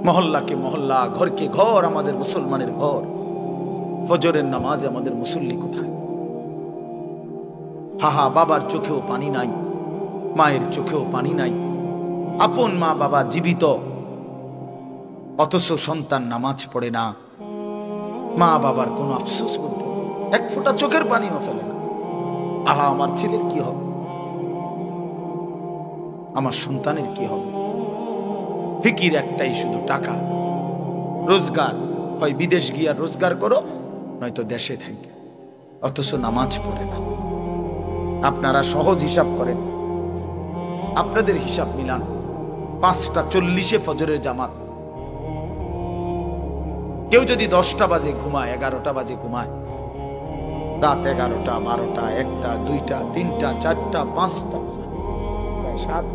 মহল্লাকে মহল্লা, ঘরকে ঘর আমাদের মুসলমানের ঘর। ফজরের নামাজে আমাদের মুসল্লি কোথায়? হাহা, বাবার চোখেও পানি নাই, মায়ের চোখেও পানি নাই। আপন মা বাবা জীবিত, অথচ সন্তান নামাজ পড়ে না। মা বাবার কোনো আফসোস বলতে এক ফোঁটা চোখের পানিও ফেলে না। আহা, আমার ছেলের কি হবে, আমার সন্তানের কি হবে? ফিকির একটাই, শুধু টাকা, রোজগার। হয় বিদেশ গিয়া রোজগার করো, নয়তো দেশে থাকে। অথচ নামাজ পড়ে না। আপনারা সহজ হিসাব করেন, আপনাদের হিসাব মিলান। 5:40 ফজরের জামাত। কেউ যদি 10টা বাজে ঘুমায়, 11টা বাজে ঘুমায়, রাত 11টা, 12টা, 1টা, 2টা, 3টা, 4টা, 5টা, 7।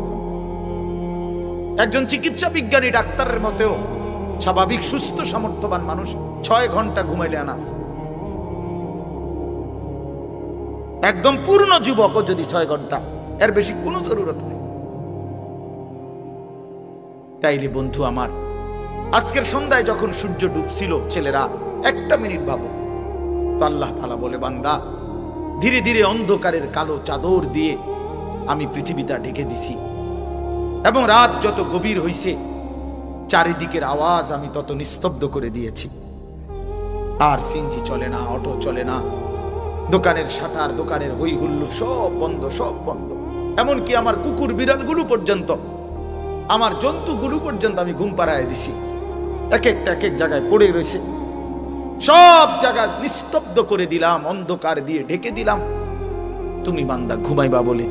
একজন চিকিৎসা বিজ্ঞানী ডাক্তারের মতেও স্বাভাবিক সুস্থ সামর্থ্যবান মানুষ 6 ঘন্টা ঘুমাইলে আনাফ। একদম পূর্ণ যুবকও যদি 6 ঘন্টা, এর বেশি কোনো জরুরত নেই। তাইলে বন্ধু আমার, আজকের সন্ধ্যায় যখন সূর্য ডুবছিল, ছেলেরা 1টা মিনিট ভাবো তো, আল্লাহ তাআলা বলে, বান্দা, ধীরে ধীরে অন্ধকারের কালো চাদর দিয়ে আমি পৃথিবীটা ঢেকে দিছি, এবং রাত যত গভীর হইছে, চারিদিকের আওয়াজ আমি তত নিস্তব্ধ করে দিয়েছি। আর সিএনজি চলে না, অটো চলে না, দোকানের শাটার, দোকানের হই হুল্লোড় সব বন্ধ, সব বন্ধ। এমনকি আমার কুকুর বিড়ালগুলো পর্যন্ত, আমার জন্তুগুলো পর্যন্ত আমি ঘুম পাড়ায় দিছি। এক এক জায়গায় পড়ে রয়েছে, সব জায়গা নিস্তব্ধ করে দিলাম, অন্ধকার দিয়ে ঢেকে দিলাম। তুমি বান্দা ঘুমাইবা বলে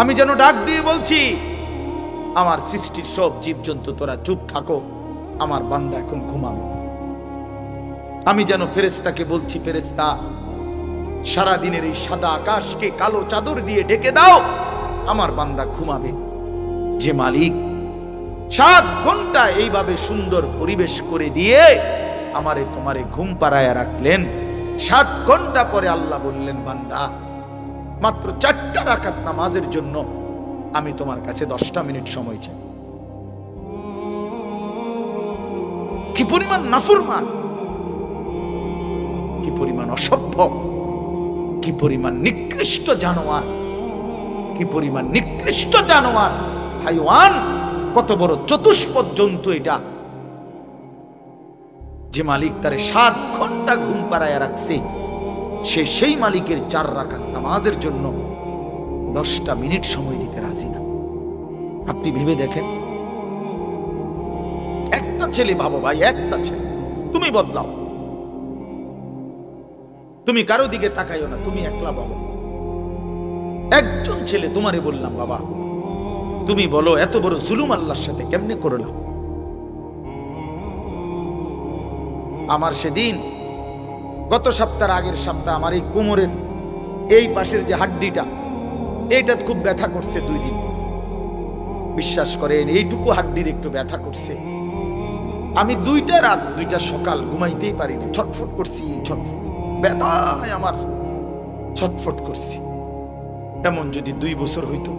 আমি যেন ডাক দিয়ে বলছি, আমার সৃষ্টির সব জীবজন্তু তোরা চুপ থাকো, আমার বান্দা এখন ঘুমাবে। আমি যেন ফেরেশতাকে বলছি, ফেরেশতা, সারাদিনের এই সাদা আকাশকে কালো চাদর দিয়ে ঢেকে দাও, আমার বান্দা ঘুমাবে। যে মালিক 7 ঘন্টা এইভাবে সুন্দর পরিবেশ করে দিয়ে আমারে তোমারে ঘুম পাড়ায় রাখলেন, 7 ঘন্টা পরে আল্লাহ বললেন, বান্দা, মাত্র 4টা রাকাত নামাজের জন্য আমি তোমার কাছে 10টা মিনিট সময় চাই। কি পরিমাণ নাফরমান, কি পরিমাণ অসভ্য, কি পরিমাণ নিকৃষ্ট জানোয়ার, কি পরিমাণ নিকৃষ্ট জানোয়ার, হাইওয়ান, কত বড় চতুষ্পদ জন্তু এটা। যে মালিক তারে 7 ঘন্টা ঘুম পাড়ায় রাখছে, সে সেই মালিকের 4 রাকাত নামাজের জন্য 10টা মিনিট সময় দিতে রাজি না। আপনি ভেবে দেখেন, একটা ছেলে, ভাবো ভাই, একটা ছেলে, তুমি বদলাও, তুমি কারো দিকে তাকাইও না, তুমি একলা বলো, একজন ছেলে, তোমারে বললাম, বাবা তুমি বলো, এত বড় জুলুম আল্লাহর সাথে কেমনে করলাম? আমার সেদিন, গত সপ্তাহের আগের সপ্তাহ, আমার এই কোমরের এই পাশের যে হাড্ডিটা, এইটা খুব ব্যথা করছে 2 দিন। বিশ্বাস করেন, এইটুকু হাড্ডির একটু ব্যথা করছে। আমি 2টা রাত 2টা সকাল ঘুমাইতেই পারিনি, ছটফট করছি, ছটফট, ব্যথায় আমার ছটফট করছি। এমন যদি 2 বছর হইতো,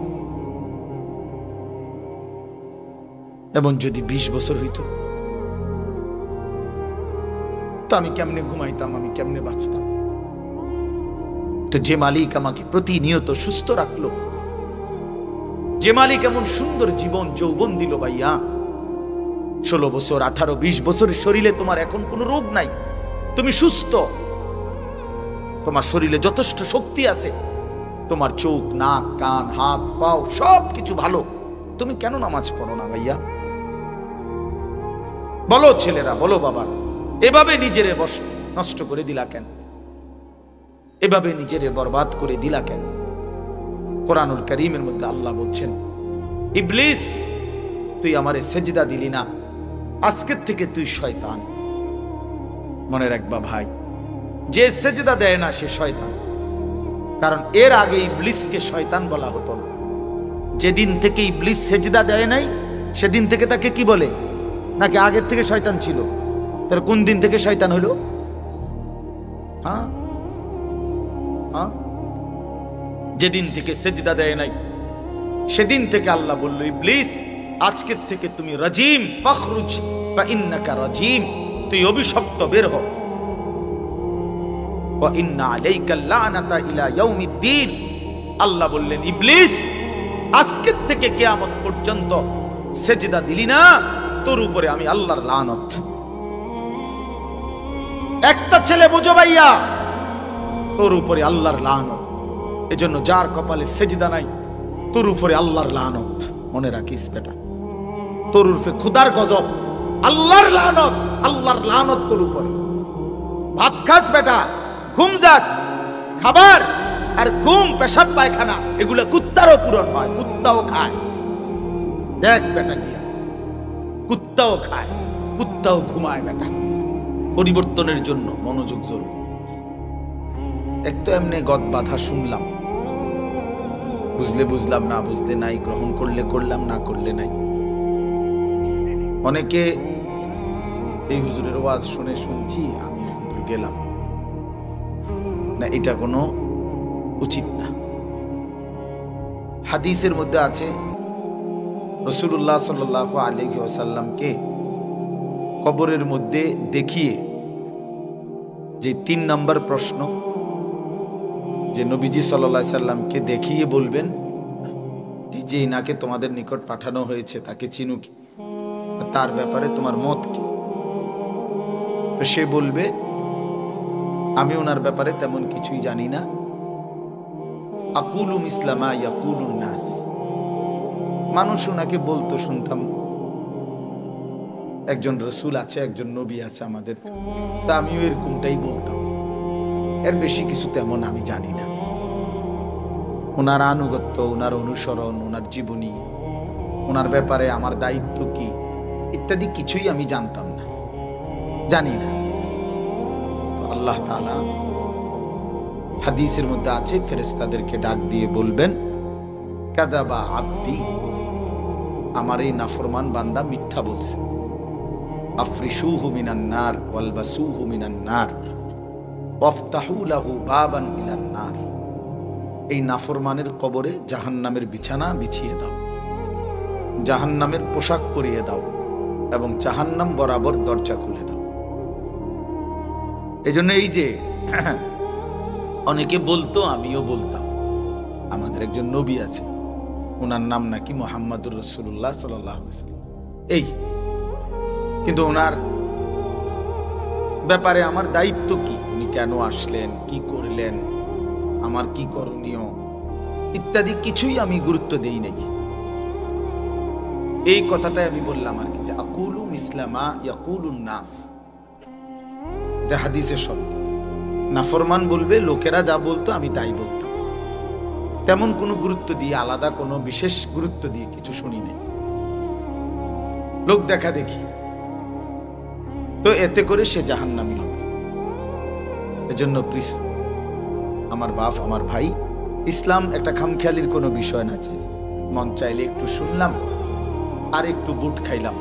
এমন যদি 20 বছর হইতো, তো আমি কেমনে ঘুমাইতাম, আমি কেমনে বাঁচতাম? তো যে মালিক আমাকে প্রতিনিয়ত সুস্থ রাখলো, যে মালিক এমন সুন্দর জীবন যৌবন দিল, ভাইয়া, 16 বছর, 18, 20 বছরের শরীরে তোমার এখন কোনো রোগ নাই, তুমি সুস্থ, তোমার শরীরে যথেষ্ট শক্তি আছে, তোমার চোখ, নাক, কান, হাত, পাও সব কিছু ভালো, তুমি কেন নামাজ পড়ো না ভাইয়া? বলো ছেলেরা, বলো বাবা, এভাবে নিজেরে নষ্ট করে দিলা কেন? এভাবে নিজেরে বরবাদ করে দিলা কেন? কোরআনুল কারীমের মধ্যে আল্লাহ বলছেন, ইবলিস, তুই আমারে সেজদা দিলি না, আজকের থেকে তুই শয়তান। মনে রাখবা ভাই, যে সেজদা দেয় না সে শয়তান। কারণ এর আগে ইবলিসকে শয়তান বলা হতো না। যেদিন থেকে ইবলিস সেজদা দেয় নাই, সেদিন থেকে তাকে কি বলে? নাকি আগের থেকে শয়তান ছিল? তার কোন দিন থেকে শয়তান হলো? হ্যাঁ, যেদিন থেকে সেজদা দেয় নাই, সেদিন থেকে আল্লাহ বলল, ইবলিস আজকের থেকে তুমি রাজিম, ফাখরুজ ফাইন্নাকা রাজিম, তুই অভিশপ্ত, বের হ। ওয়া ইন্না আলাইকা লানাতা ইলা ইয়াউমিদ্দিন, আল্লাহ বললেন ইবলিস আজকের থেকে কিয়ামত পর্যন্ত সেজদা দিলি না, তোর উপরে আমি আল্লাহর লানত। একটা ছেলে বোঝো ভাইয়া, তোর উপরে আল্লাহর লানত। এজন্য যার কপালে সেজদা নাই তোর উপরে আল্লাহর লানত। মনে রাখিস বেটা, তোর উপরে খোদার গজব, আল্লাহর লানত, আল্লাহর লানত তোর উপরে। ভাত খাস বেটা, ঘুম যাস, খাবার আর ঘুম, পেশাব পায়খানা এগুলা কুত্তারও পূরণ হয়, কুত্তাও খায়। দেখ বেটা গিয়া, কুত্তাও খায়, কুত্তাও ঘুমায়। বেটা পরিবর্তনের জন্য মনোযোগ জরুরি। এক তো এমনি গদ বাধা শুনলাম, বুঝলে বুঝলাম, না বুঝলে নাই, গ্রহণ করলে করলাম, না করলে নাই। অনেকে এই হুজুরের ওয়াজ শুনে শুনছি আমি গেলাম না, এটা কোনো উচিত না। হাদিসের মধ্যে আছে রাসূলুল্লাহ সাল্লাল্লাহু আলাইহি ওয়াসাল্লামকে কবরের মধ্যে দেখিয়ে যে 3 নম্বর প্রশ্ন, যে নবীজি সাল্লাল্লাহু আলাইহি সাল্লামকে দেখিয়ে বলবেন এই যে ইনাকে তোমাদের নিকট পাঠানো হয়েছে তাকে চিনো কি, তার ব্যাপারে তোমার মত কি? তো সে বলবে আমি ওনার ব্যাপারে তেমন কিছুই জানি না, আকুলু মিসলামা ইয়াকুলুন নাস, মানুষ ওনাকে বলতো শুনতাম একজন রাসূল আছে, একজন নবী আছে আমাদের, তা আমিও এরকমটাই বলতাম, এর বেশি কিছু তেমন আমি জানি না। ওনার আনুগত্য, ওনার অনুসরণ, ওনার জীবনী, ওনার ব্যাপারে আমার দায়িত্ব কি ইত্যাদি কিছুই আমি জানতাম না, জানি না। তো আল্লাহ তাআলা হাদিসের মধ্যে আছে ফেরেশতাদেরকে ডাক দিয়ে বলবেন কাযাবা আব্দি, আমার এই নাফরমান বান্দা মিথ্যা বলছে, আফরিশুহু মিনান নার ওয়ালবাসুহু মিনান নার ওয়াফতাহু লাহু বাবান ইলান নার, এই নাফরমানের কবরে জাহান্নামের বিছানা বিছিয়ে দাও, জাহান্নামের পোশাক পরিয়ে দাও এবং জাহান্নাম বরাবর দরজা খুলে দাও। এজন্য এই যে অনেকে বলতো, আমিও বলতাম, আমাদের একজন নবী আছে, ওনার নাম নাকি মুহাম্মাদুর রাসূলুল্লাহ সাল্লাল্লাহু আলাইহি ওয়াসাল্লাম, এই কিন্তু ওনার ব্যাপারে আমার দায়িত্ব কি, উনি কেন আসলেন, কি করলেন, আমার কি করণীয় ইত্যাদি কিছুই আমি গুরুত্ব দেই নাই। এই কথাটাই আমি বললাম আর কি, যে আকুলু মিসলামা ইয়াকুলুন নাস, এটা হাদিসের শব্দ। নাফরমান বলবে লোকেরা যা বলতো আমি তাই বলতাম, তেমন কোনো গুরুত্ব দিয়ে, আলাদা কোনো বিশেষ গুরুত্ব দিয়ে কিছু শুনি নাই, লোক দেখা দেখি, তো এতে করে সে জাহান্নামী হবে। এজন্য প্লিজ আমার বাপ, আমার ভাই, ইসলাম একটা খামখেয়ালির কোনো বিষয় না, যে মন চাইলে একটু শুনলাম আর একটু বুট খাইলাম,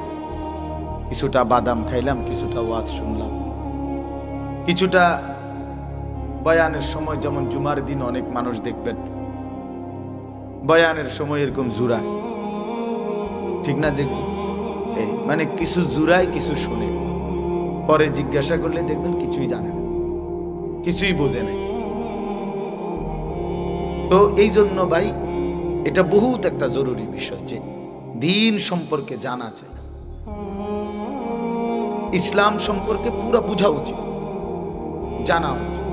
কিছুটা বাদাম খাইলাম, কিছুটা ওয়াজ শুনলাম, কিছুটা বয়ানের সময়, যেমন জুমার দিন অনেক মানুষ দেখবেন বয়ানের সময় এরকম জুরায়, ঠিক না? দেখবেন এই মানে কিছু জুরায়, কিছু শুনে, পরে জিজ্ঞাসা করলে দেখবেন কিছুই জানে না, কিছুই বোঝে নাই। তো এই জন্য ভাই এটা বহুত একটা জরুরি বিষয়, যে দ্বীন সম্পর্কে জানা চাই, ইসলাম সম্পর্কে পুরা বোঝা উচিত, জানা উচিত,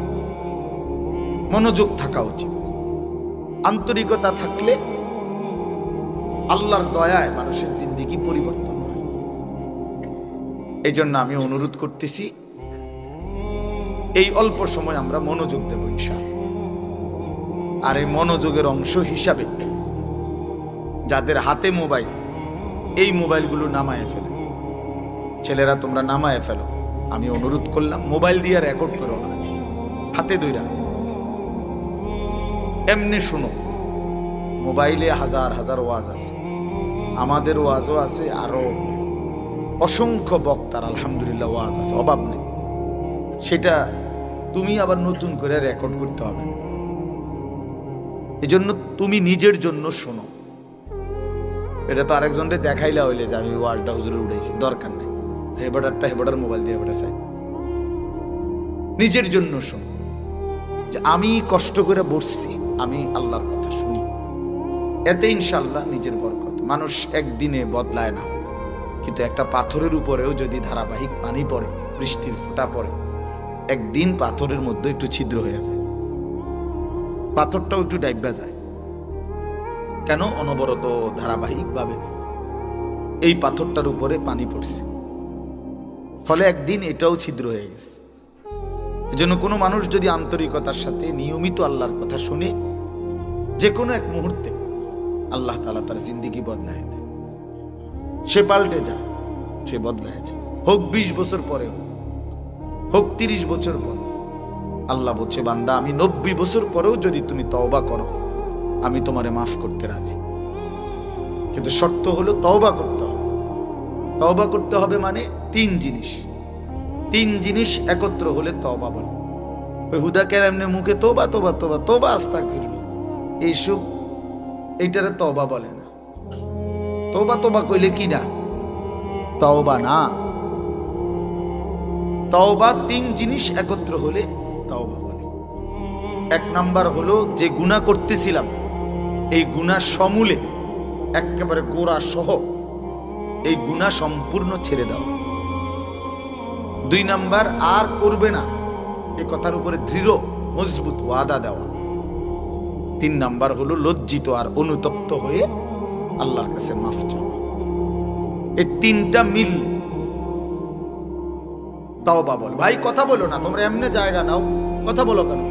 মনোযোগ থাকা উচিত। আন্তরিকতা থাকলে আল্লাহর দয়ায় মানুষের জিন্দেগি পরিবর্তন হয়। এই জন্য আমি অনুরোধ করতেছি, এই অল্প সময় আমরা মনোযোগ দেব ইনশাআল্লাহ। আর এই মনোযোগের অংশ হিসাবে যাদের হাতে মোবাইল, এই মোবাইলগুলো নামায় ফেলে, ছেলেরা তোমরা নামায় ফেলো, আমি অনুরোধ করলাম, মোবাইল দিয়ে রেকর্ড করো না, হাতে ধইরা এমনি শুনো। মোবাইলে হাজার হাজার ওয়াজ আছে, আমাদের ওয়াজও আছে, আরো অসংখ্য বক্তার আলহামদুলিল্লাহ ওয়াজ আছে, অভাব নেই। সেটা তুমি আবার নতুন করে রেকর্ড করতে হবে না। এজন্য তুমি নিজের জন্য শোনো, এটা তো আরেকজনকে দেখাইলা হইলে যে আমি ওয়াজটা হুজুরে উঠাইছি, দরকার নেই। হেবাটার মোবাইল দিয়ে হেবাটা চাই। নিজের জন্য শুন যে আমি কষ্ট করে বসছি, আমি আল্লাহর কথা শুনি, এতে ইনশাআল্লাহ নিজের বরকত। মানুষ একদিনে বদলায় না, কিন্তু একটা পাথরের উপরেও যদি ধারাবাহিক পানি পড়ে, বৃষ্টির ফোঁটা পড়ে, একদিন পাথরের মধ্যে একটু ছিদ্র হয়ে যায়, পাথরটাও একটু ডাইবা যায়। কেন? অনবরত ধারাবাহিকভাবে এই পাথরটার উপরে পানি পড়ছে, ফলে একদিন এটাও ছিদ্র হয়ে গেছে। এজন্য কোনো মানুষ যদি আন্তরিকতার সাথে নিয়মিত আল্লাহর কথা শুনে, যে কোনো এক মুহূর্তে আল্লাহ তাআলা তার জিন্দেগি বদলায় দেয়, সে পাল্টে যায়, সে বদলায় যায়। হোক 20 বছর পরে, হোক 30 বছর পর। আল্লাহ বলছে, বান্দা আমি 90 বছর পরেও যদি তুমি তওবা করো, আমি তোমারে মাফ করতে রাজি। কিন্তু শর্ত হলো তওবা করতে হবে। তওবা করতে হবে মানে 3 জিনিস একত্র হলে তওবা বলে। ওই হুদাকের এমনি মুখে তোবা তোবা তোবা তোবা আস্তাগফিরুল্লাহ এইসব, এইটারে তওবা বলে না। তোবা তোবা কইলে কি না? তওবা না। তওবা 3 জিনিস একত্র হলে তওবা বলে। 1 নাম্বার হলো যে গুনাহ করতেছিলাম, এই গুনাহ সমূলে একেবারে গোড়া সহ এই গুনাহ সম্পূর্ণ ছেড়ে দাও। 2 নাম্বার আর করবে না, এই কথার উপরে দৃঢ় মজবুত ওয়াদা দেওয়া। 3 নাম্বার হলো লজ্জিত আর অনুতপ্ত হয়ে আল্লাহর কাছে মাফ চাওয়া। এই 3টা মিল তওবা বল। ভাই কথা বলো না, তোমরা এমনি জায়গা নাও, কথা বলো কেন?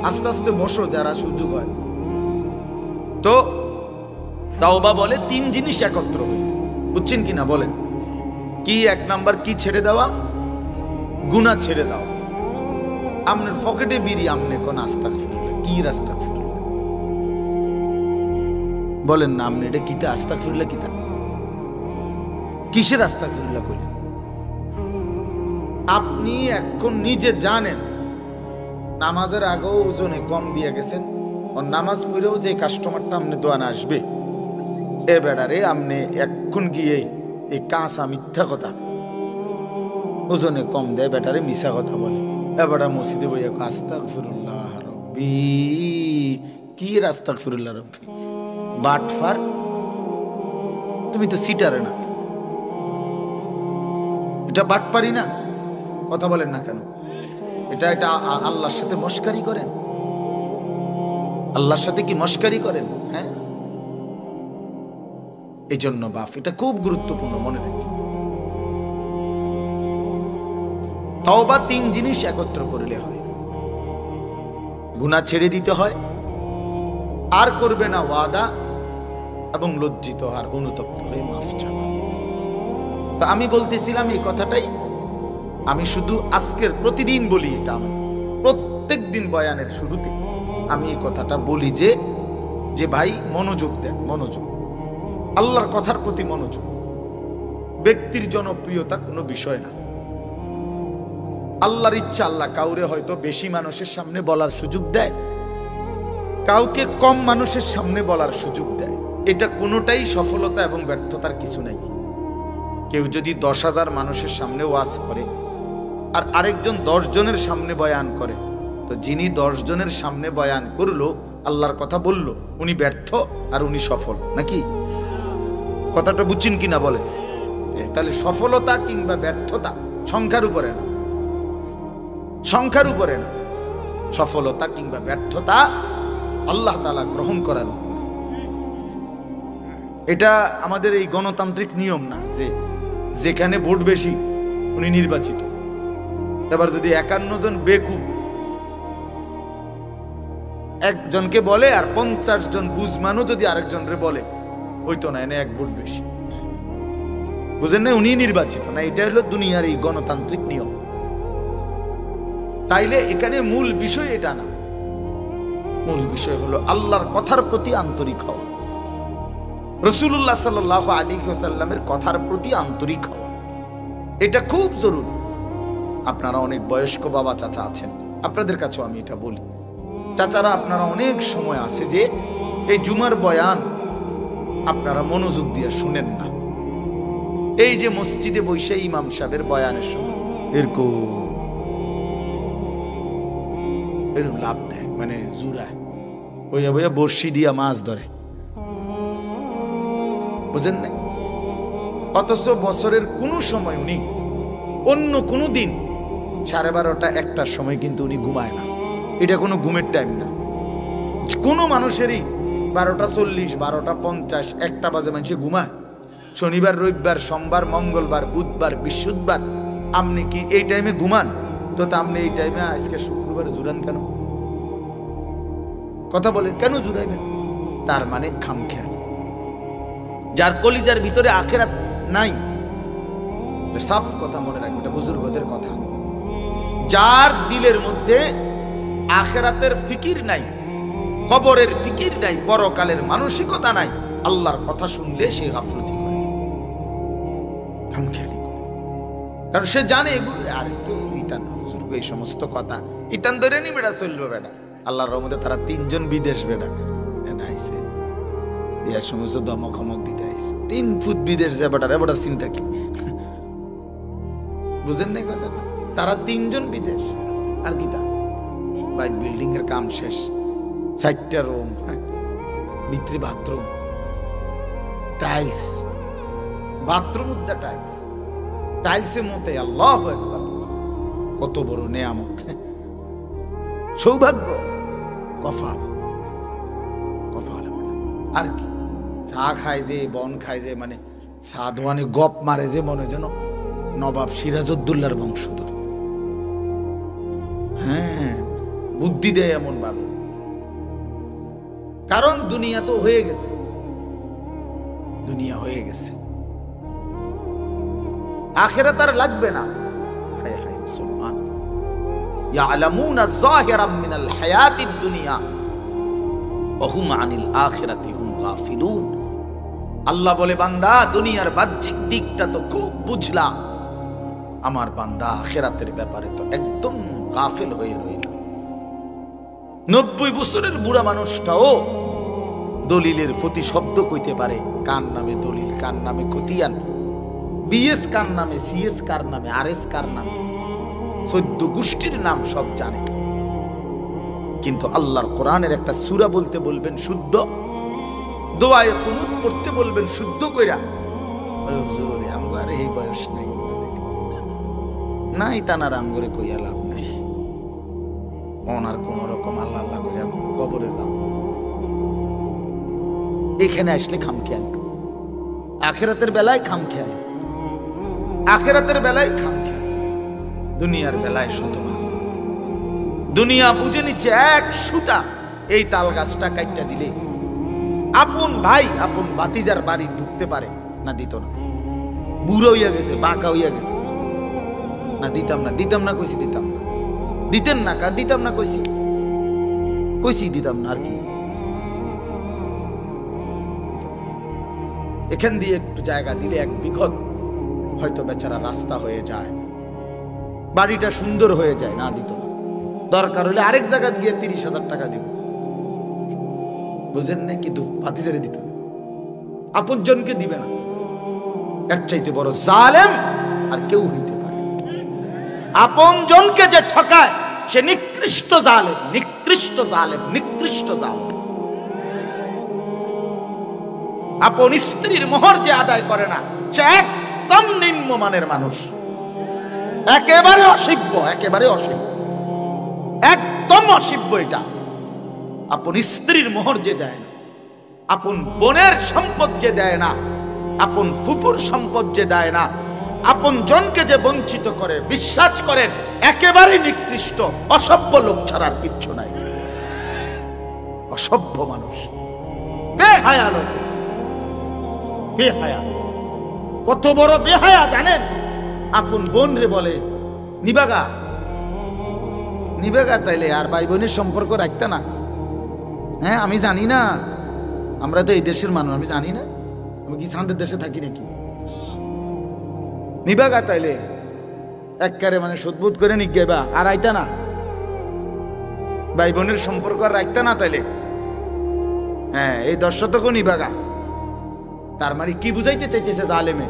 আস্তে আস্তে বসো যারা সুযোগ হয়। তো তওবা বলে 3 জিনিস একত্র হয়ে, বুঝছেন কিনা বলেন? কি? 1 নাম্বার কি? ছেড়ে দেওয়া, গুনাহ ছেড়ে দাও। আপনার পকেটে বিড়ি, আমনে কোন আস্তাগফিরুল্লাহ, কি আস্তাগফিরুল্লাহ বলেন না? আপনি এটা কিতা আস্তাগফিরুল্লাহ, কিতা কিসের আস্তাগফিরুল্লাহ কইলেন? আপনি এখন নিজে জানেন নামাজের আগেও ওজনে কম দিয়ে গেছেন, আর নামাজ পড়েও যে কাস্টমারটা আপনি দোয়ানে আসবে, এ বেড়ারে আপনি এখন গিয়ে এই কাঁচা মিথ্যা কথা, ওজনে কম দেয় বেটারে, মিশা কথা বলে, এবারে মসজিদে বইয়া আস্তাগফিরুল্লাহ রব্বি, কি আস্তাগফিরুল্লাহ রব্বি? বাটফার, তুমি তো সিটারে না, এটা বাটপারি না? কথা বলেন না কেন? এটা আল্লাহর সাথে মস্কারি করেন? আল্লাহর সাথে কি মস্কারি করেন? হ্যাঁ, এই জন্য বাপ, এটা খুব গুরুত্বপূর্ণ, মনে রাখি। তওবা 3 জিনিস একত্র করলে হয়। গুনাহ ছেড়ে দিতে হয়, আর করবে না ওয়াদা, এবং লজ্জিত আর অনুতপ্ত হয়ে মাফ চাওয়া। তো আমি বলতেছিলাম এই কথাটাই আমি শুধু আজকের প্রতিদিন বলি, এটা আমি প্রত্যেক দিন বয়ানের শুরুতে আমি এই কথাটা বলি যে ভাই মনোযোগ দেন, মনোযোগ, আল্লাহর কথার প্রতি মনোযোগ। ব্যক্তির জনপ্রিয়তা কোনো বিষয় না, আল্লাহর ইচ্ছা। আল্লাহ কাউরে হয়তো বেশি মানুষের সামনে বলার সুযোগ দেয়, কাউকে কম মানুষের সামনে বলার সুযোগ দেয়। এটা কোনোটাই সফলতা এবং ব্যর্থতার কিছু নাই। কেউ যদি 10,000 মানুষের সামনে ওয়াজ করে আর আরেকজন 10 জনের সামনে বয়ান করে, তো যিনি 10 জনের সামনে বয়ান করলো, আল্লাহর কথা বলল, উনি ব্যর্থ আর উনি সফল নাকি? কথাটা বুঝছেন কিনা বলেন? তাহলে সফলতা কিংবা ব্যর্থতা সংখ্যার উপরে না, সংখ্যার উপরে না। সফলতা কিংবা ব্যর্থতা আল্লাহ তাআলা গ্রহণ করার উপর। এটা আমাদের এই গণতান্ত্রিক নিয়ম না যে যেখানে ভোট বেশি উনি নির্বাচিত। এবার যদি 51 জন বেকুব একজনকে বলে আর 50 জন বুঝমানও যদি আরেকজনরে বলে, ওই তো না, এনে 1 ভোট বেশি, বুঝেন না? উনি নির্বাচিত না। এটা হলো দুনিয়ার এই গণতান্ত্রিক নিয়ম। তাইলে এখানে মূল বিষয় এটা না, মূল বিষয় হলো আল্লাহর কথার প্রতি আন্তরিক হওয়া, রাসূলুল্লাহ সাল্লাল্লাহু আলাইহি ওয়াসাল্লামের কথার প্রতি আন্তরিক হওয়া। এটা খুব জরুরি। আপনারা অনেক বয়স্ক বাবা চাচা আছেন, আপনাদের কাছেও আমি এটা বলি, চাচারা আপনারা অনেক সময় আছে যে এই জুমার বয়ান আপনারা মনোযোগ দিয়ে শুনেন না। এই যে মসজিদে বসে ইমাম সাহেবের বয়ানের সময় এরকম লাভ দেয়, মানে জুড়ায় বইয়া বইয়া বর্ষি দিয়া মাছ ধরে, বুঝেন নাই? অথচ বছরের কোনো সময় উনি অন্য কোনো দিন 12:30 1টার সময় কিন্তু উনি ঘুমায় না। এটা কোনো ঘুমের টাইম না। কোনো মানুষেরই 12:40 12:50 1টা বাজে মানুষে ঘুমায়? শনিবার রবিবার সোমবার মঙ্গলবার বুধবার বৃহস্পতিবার আপনি কি এই টাইমে ঘুমান? তো আপনি এই টাইমে আজকে শুক্রবার জুড়ান কেন? কথা বলেন, কেন জুড়াইবেন? তার মানে খামখেয়ালি। যার কলিজার ভিতরে আখিরাত নাই, সাফ কথা মনে রাখবেন, এটা বুজুর্গদের কথা। যার দিলের মধ্যে আখিরাতের ফিকির নাই, কবরের ফিকির নাই, পরকালের মানসিকতা নাই, আল্লাহর কথা শুনলে সে গাফলতি করে, খামখেয়ালি করে। কারণ সে জানে এগুলো আর তো ইতান বুজুর্গ এই সমস্ত কথা ইতান ধরে নি বেড়া চলবে বেড়া। আল্লাহর রহমতে তারা 3 জন বিদেশ বেড়া আইসে, ইয়ার সমস্ত দমক হমক দিতে আইসে। 3 ফুট বিদেশ যায় বেটার এবার চিন্তা কি, বুঝেন নাই কথা? তারা 3 জন বিদেশ আর কি তা ভাই, বিল্ডিং এর কাম শেষ, 4টা রুম, ভিতরে বাথরুম, টাইলস, বাথরুম উদ্দা টাইলস, টাইলসের মতে আল্লাহু আকবার, কত বড় নেয়ামত, সৌভাগ্য, কফাল কফাল। আর কি চা খায় যে, বন খায় যে, মানে চা দোয়ানে গপ মারে যে, মনে যেন নবাব সিরাজউদ্দৌলার বংশধর। হ্যাঁ, বুদ্ধি দেয় এমন ভাবে, কারণ দুনিয়া তো হয়ে গেছে, দুনিয়া হয়ে গেছে, আখিরাত আর লাগবে না। হায় হায় মুসলমান, ইয়ালামুনা যাহিরাম মিনাল হায়াতিদ দুনিয়া ওয়া হুম আনিল আখিরাতি হুম গাফিলুন। আল্লাহ বলে, বান্দা দুনিয়ার বাহ্যিক দিকটা তো খুব বুঝলা, আমার বান্দা আখিরাতের ব্যাপারে তো একদম গাফিল হয়ে রইল। 90 বছরের বুড়া মানুষটাও দলিলের প্রতি শব্দ কইতে পারে, কার নামে দলিল, কার নামে খতিয়ান, বিএস কার নামে, সিএস কার নামে, আরএস কার নামে, 14 গোষ্ঠীর নাম সব জানে। কিন্তু আল্লাহর কোরআনের একটা সূরা বলতে বলবেন শুদ্ধ, দোয়ায়ে কুনুত পড়তে বলবেন শুদ্ধ কইরা, হুজুর আমার এই বয়স নাই নাই, তানার আমগরে কইয়া লাভ নাই, ওনার কোন রকম আল্লাহ আল্লাহ কইয়া কবরে যাও। এখানে আসলে খামখেয়াল, আখিরাতের বেলায় খামখেয়াল, আখিরাতের বেলায় খামখেয়াল, দুনিয়ার বেলায় শতভাগ। দুনিয়া বুঝে নিচ্ছে এক সুতা, এই তাল গাছটা কাটটা দিলে আপন ভাই আপন বাতিজার বাড়ি ঢুকতে পারে না, দিত না, বুড়ো হইয়া গেছে, বাঁকা হইয়া গেছে, না দিতাম না, দিতাম না কইছি, দিতাম না, দিতেন না কার, দিতাম না কইছি, কইছি দিতাম না, আর কি। এখান দিয়ে একটু জায়গা দিলে 1 বিঘত হয়তো বেচারা রাস্তা হয়ে যায়, বাড়িটা সুন্দর হয়ে যায়, না দিত না। দরকার হলে আরেক জায়গা গিয়ে 30,000 টাকা দিব, বুঝেন না? কিন্তু ভাতিজারে দিত না, আপন জনকে দিবে না। এর চাইতে বড় জালেম আর কেউ হইতে পারে? আপন জনকে যে ঠকায় সে নিকৃষ্ট জালেম, নিকৃষ্ট জালেম, নিকৃষ্ট জালেম। আপন স্ত্রীর মোহর যে আদায় করে না সে একদম নিম্নমানের মানুষ, একেবারে অসভ্য, একেবারে অসভ্য, একদম অসভ্য। এটা আপন স্ত্রীর মোহর যে দেয় না, আপন বোনের সম্পদ যে দেয় না, আপন ফুপুর সম্পদ যে দেয় না, আপন জনকে যে বঞ্চিত করে, বিশ্বাস করেন একেবারে নিকৃষ্ট অসভ্য লোক ছাড়া আর কিচ্ছু নাই। অসভ্য মানুষ, বেহায়া লোক, বেহায়া। কত বড় বেহায়া জানেন? আপন বোন রে বলে নিবাগা, নিবেগা, তাইলে আর ভাই বোনের সম্পর্ক রাখতে না? হ্যাঁ, আমি জানি না, আমরা তো এই দেশের মানুষ, আমি জানি না, আমি কি শান্তির দেশে থাকি নাকি? নিবাগা তাইলে একবারে মানে সুদবুদ করে নিগেবা, আর আইতা না, ভাই বোনের সম্পর্ক আর রাখতে না তাইলে। হ্যাঁ, এই 10 শতকও নিবাগা, তার মানে কি বুঝাইতে চাইতেছে জালেমে?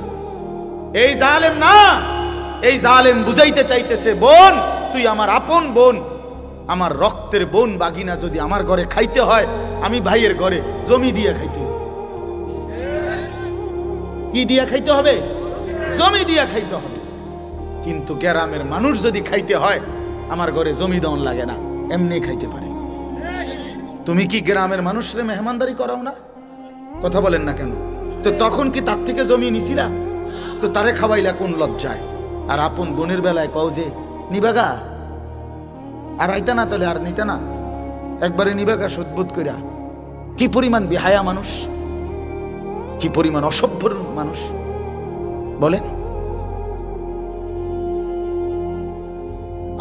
এই জালেম না, এই জালেম বুঝাইতে চাইতেছে বোন তুই আমার আপন বোন, আমার রক্তের বোন বাগিনা যদি আমার ঘরে খাইতে হয় আমি ভাইয়ের ঘরে জমি দিয়ে খাইতে হবে। কি দিয়া খাইতে হবে? জমি দিয়া খাইতে হবে। কিন্তু গ্রামের মানুষ যদি খাইতে হয় আমার ঘরে জমি দন লাগে না, এমনি খাইতে পারে। তুমি কি গ্রামের মানুষরে মেহমানদারি করাও না? কথা বলেন না কেন? তো তখন কি তার থেকে জমি নিছিলা? তো তারে খাওয়াইলা কোন লজ্জায়? আর আপন বোনের বেলায় কও যে নিবাগা, আর আইতা না তাহলে আর নিতা না, একবারে নিবাগা সদ্বোধ কইরা। কি পরিমাণ বেহায়া মানুষ, কি পরিমাণ অসভ্য মানুষ বলেন।